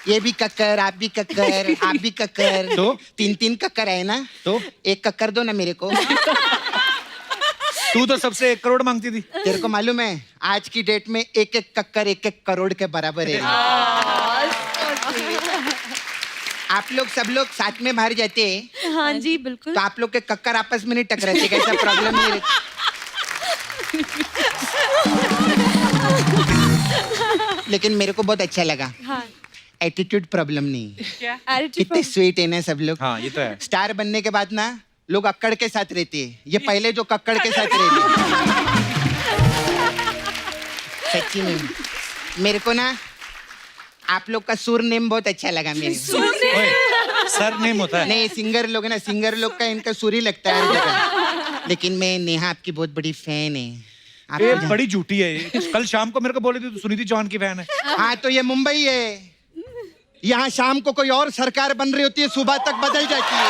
ये भी कक्कर, आप भी कक्कर, आप भी कक्कर, तो 3 कक्कर है ना, तो एक कक्कर दो ना मेरे को। तू तो सबसे 1 करोड़ मांगती थी। तेरे को मालूम है आज की डेट में एक कक्कर 1 करोड़ के बराबर है। आप लोग सब लोग साथ में बाहर जाते हैं हाँ जी बिल्कुल। तो आप लोग के कक्कर आपस में नहीं टकराते, कैसा प्रॉब्लम नहीं रहता? लेकिन मेरे को बहुत अच्छा लगा। हाँ। एटीट्यूड प्रॉब्लम नहीं। क्या? कितने स्वीट है ना सब लोग। हाँ ये तो है। स्टार बनने के बाद ना लोग अक्कड़ के साथ रहते हैं, ये पहले जो कक्कड़ के साथ रहते। सच्ची में मेरे को ना आप लोग का सुर नेम बहुत अच्छा लगा मेरे को। सर नेम होता है। नहीं, सिंगर लोग है ना, सिंगर लोग का इनका सुर ही लगता है हर जगह। लेकिन मैं नेहा आपकी बहुत बड़ी फैन है। आप ये तो बड़ी झूठी है ये। कल शाम को मेरे को बोली थी तू सुनीति चौहान की फैन है। हाँ, तो ये मुंबई है, यहाँ शाम को कोई और सरकार बन रही होती है, सुबह तक बदल जाती है।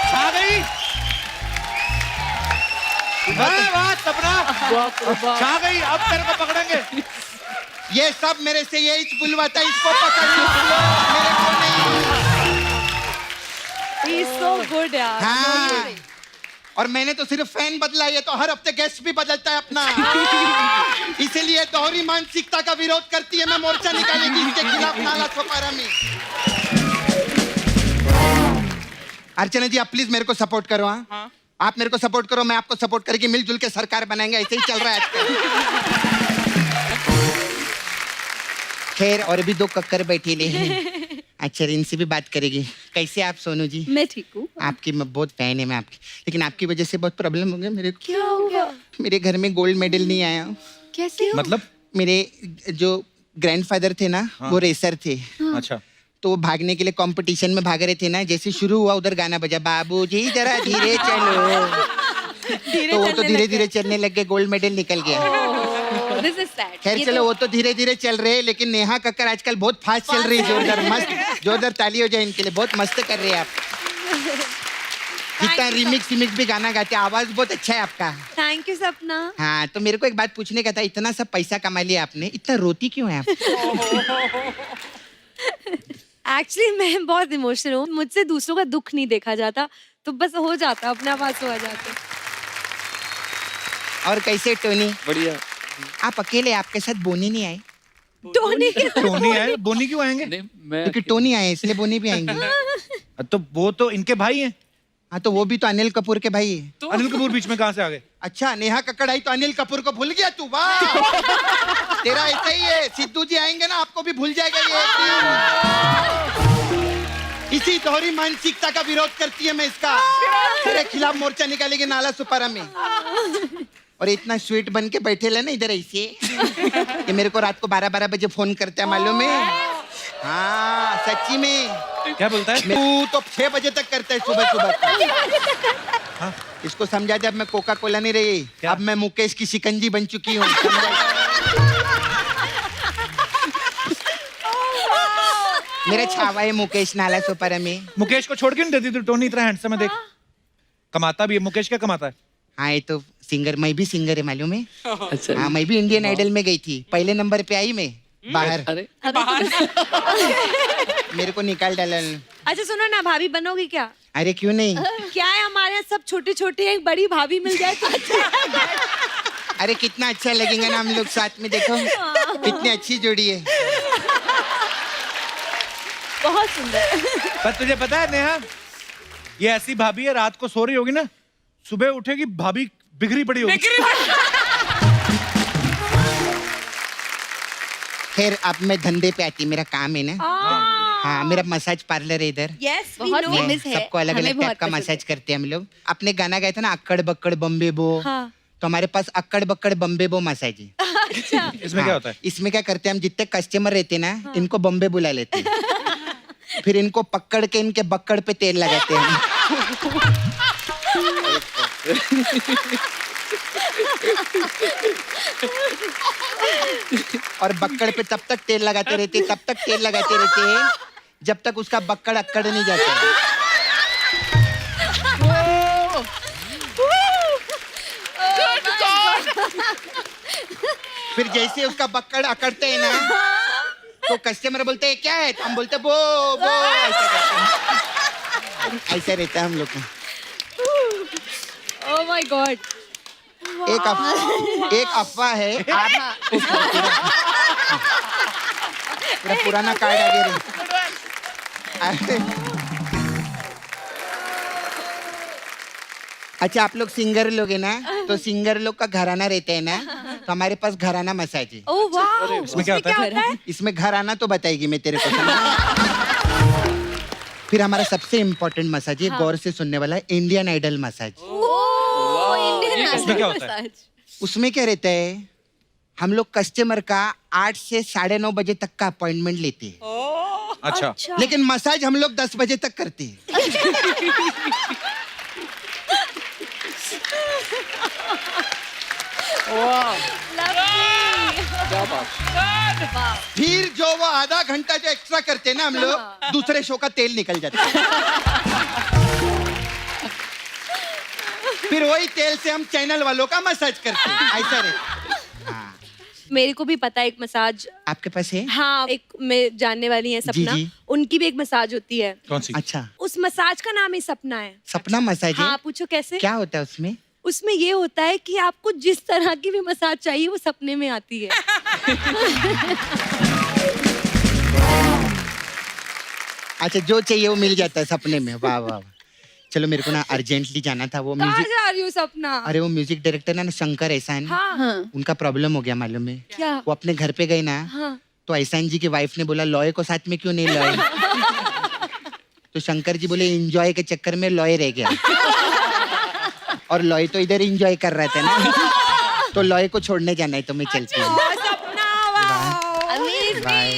आ गई। वाह सपना, छा गई। अब तेरे को पकड़ेंगे। ये सब मेरे से यही बुलवाता, इसको पकड़ लो, मेरे को नहीं। He's so good यार। हाँ। और मैंने तो सिर्फ फैन बदला, ये तो हर हफ्ते गेस्ट भी बदलता है अपना। इसीलिए दोहरी मानसिकता का विरोध करती है। मैं मोर्चा निकालेगी इसके खिलाफ नाला छपारा में। अर्चना जी आप प्लीज मेरे को सपोर्ट करो। हाँ, आप मेरे को सपोर्ट करो, मैं आपको सपोर्ट करके मिलजुल के सरकार बनाएंगे। ऐसे ही चल रहा है आजकल। खैर और भी 2 कक्कर बैठी ले। अच्छा, इनसे भी बात करेगी। कैसे आप सोनू जी? मैं ठीक हूँ। आपकी मैं बहुत फैन है मैं आपकी, लेकिन आपकी वजह से बहुत प्रॉब्लम हो गया मेरे को। क्या हो गया? मेरे घर में गोल्ड मेडल नहीं आया। कैसे हो? मतलब मेरे जो ग्रैंडफादर थे ना, वो रेसर थे। अच्छा। तो वो भागने के लिए कंपटीशन में भाग रहे थे ना, जैसे शुरू हुआ उधर गाना बजा, बाबूजी जरा धीरे चलो। तो वो तो धीरे धीरे चलने लग गए, गोल्ड मेडल निकल गया। This is sad। खैर चलो, वो तो धीरे धीरे चल रहे हैं, लेकिन नेहा कक्कर आजकल बहुत फास्ट चल रही है। जोरदार मस्त, जोरदार ताली हो जाए इनके लिए, बहुत मस्त कर रहे हैं आप। जितना रिमिक्स भी गाना गाते हैं, आवाज बहुत अच्छा है आपका। थैंक यू सपना। हाँ, तो मेरे को एक बात पूछने का था, इतना सब पैसा कमा लिया आपने, इतना रोती क्यों है आप? एक्चुअली मैं बहुत इमोशनल हूँ, मुझसे दूसरों का दुख नहीं देखा जाता, तो बस हो जाता, अपने आप आंसू आ जाते। और कैसे टोनी? बढ़िया। आप अकेले, आपके साथ बोनी नहीं आए? टोनी टोनी आए, बोनी क्यों आएंगे? नहीं, मैं क्योंकि टोनी आए इसलिए बोनी भी आएंगे। तो वो तो इनके भाई हैं। हाँ तो वो भी तो अनिल कपूर के भाई है। अनिल कपूर बीच में कहाँ से आ गए? अच्छा नेहा कक्कड़ आई तो अनिल कपूर को भूल गया तू? वाह तेरा ऐसा ही है, सिद्धू जी आएंगे ना आपको भी भूल जाएगा ये एक दिन। इसी दोहरी मानसिकता का विरोध करती है मैं इसका, तेरे खिलाफ मोर्चा निकालेंगे नाला सुपारा में। और इतना स्वीट बन के बैठे ले ना इधर ऐसे कि मेरे को रात को 12-12 बजे फोन करता है मालूम है? हाँ सच्ची में। क्या बोलता है? तू तो 6 बजे तक करता है सुबह सुबह। हाँ? इसको समझा दे अब मैं कोका कोला नहीं रही, अब मैं मुकेश की शिकंजी बन चुकी हूँ। मेरा छावा है मुकेश नाला सुपारा में। मुकेश को छोड़ के नहीं देती तू? टोनी इतना हैंडसम है देख, कमाता भी है। मुकेश क्या कमाता है? हाँ ये तो सिंगर, मैं भी सिंगर है मालूम है। अच्छा हाँ मैं भी इंडियन आइडल में गई थी, पहले नंबर पे आई मैं बाहर। अरे मेरे को निकाल डाला। अच्छा सुनो ना, भाभी बनोगी क्या? अरे क्यों नहीं, क्या है हमारे यहाँ सब छोटे छोटे, एक बड़ी भाभी मिल जाए तो अच्छा। अरे कितना अच्छा लगेगा ना हम लोग साथ में, देखो कितनी अच्छी जोड़ी है। बहुत सुंदर। पर तुझे पता है नेहा, ये ऐसी भाभी है, रात को सो रही होगी ना, सुबह उठेगी भाभी बिगड़ी पड़ी होगी। खैर अब मैं धंधे पे आती, मेरा काम है ना। हाँ मेरा मसाज पार्लर है इधर। यस बहुत फेमस है, सबको अलग अलग टाइप का मसाज करते हैं हम लोग। अपने गाना गाए थे ना अक्कड़ बक्कड़ बम्बे बो, तो हमारे पास अक्कड़ बक्कड़ बम्बे बो मसाज है। अच्छा इसमें क्या होता है? इसमें क्या करते हैं हम, जितने कस्टमर रहते हैं ना इनको बम्बे बुला लेते हैं, फिर इनको पकड़ के इनके बक्कड़ पे तेल लगाते हैं। और बक्कड़ पे तब तक तेल लगाते रहते हैं जब तक उसका बक्कड़ अक्कड़ नहीं जाता है। फिर जैसे उसका बक्कड़ अकड़ते हैं ना तो कस्टमर बोलते हैं क्या है, तो हम बोलते बो बो, ऐसा करते हैं। ऐसा रहता है हम लोग का। Oh my God. एक अफवाह है, आप पूरा पुराना कार्ड आगे रहे। अच्छा आप लोग सिंगर लोग है ना, तो सिंगर लोग का घराना रहता है ना, तो हमारे पास घराना मसाज है। ओह वाह, इसमें क्या होता है? इसमें घराना तो बताएगी मैं तेरे को। फिर हमारा सबसे इम्पोर्टेंट मसाज है, गौर से सुनने वाला, इंडियन आइडल मसाज। उसमें क्या होता है? उसमें क्या रहता है, हम लोग कस्टमर का 8 से 9:30 बजे तक का अपॉइंटमेंट लेते हैं। अच्छा। लेकिन मसाज हम लोग 10 बजे तक करते हैं। क्या बात। फिर जो वो आधा घंटा जो एक्स्ट्रा करते हैं ना हम लोग, दूसरे शो का तेल निकल जाता है। फिर वही तेल से हम चैनल वालों का मसाज करते हैं, ऐसा रहता है। मेरे को भी पता है एक मसाज आपके पास है? हाँ, एक मैं जानने वाली है सपना, जी। उनकी भी एक मसाज होती है। कौन सी? अच्छा उस मसाज का नाम ही सपना है। सपना मसाज है? हाँ पूछो कैसे? क्या होता है उसमें? उसमें ये होता है कि आपको जिस तरह की भी मसाज चाहिए वो सपने में आती है। अच्छा जो चाहिए वो मिल जाता है सपने में। वाह वाह। चलो मेरे को ना अर्जेंटली जाना था, वो कहाँ म्यूजिक, जा रही हो सपना? अरे वो म्यूजिक डायरेक्टर ना शंकर एहसान, हाँ उनका प्रॉब्लम हो गया मालूम है? क्या? वो अपने घर पे गए ना, हाँ तो एहसान जी की वाइफ ने बोला लॉय को साथ में क्यों नहीं लॉय। तो शंकर जी बोले एंजॉय के चक्कर में लॉय रह गया, और लॉय तो इधर एंजॉय कर रहा था ना, तो लॉय को छोड़ने जाना है, तो मैं चलती हूँ। Bye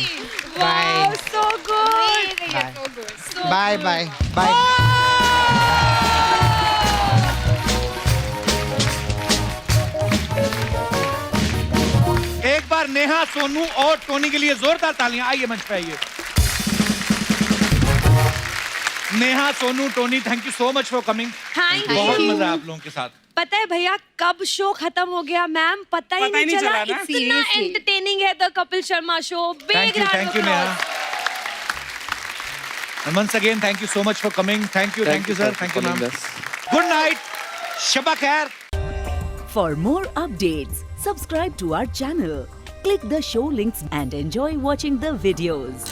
bye so good. Bye bye bye. एक बार नेहा, सोनू और टोनी के लिए जोरदार तालियां। आइए मंच पे आइए। Neha, Sonu, Tony, thank you so much for coming. बहुत मजा आया आप लोगों के साथ। पता है भैया कब शो खत्म हो गया मैम, पता ही नहीं चला। इतना एंटरटेनिंग है the Kapil Sharma show. Thank you Neha. And once again, thank you so much for coming. Thank you sir. Thank you ma'am. Good night. Shabba khair. For more updates, subscribe to our channel, click the show links and enjoy watching the videos.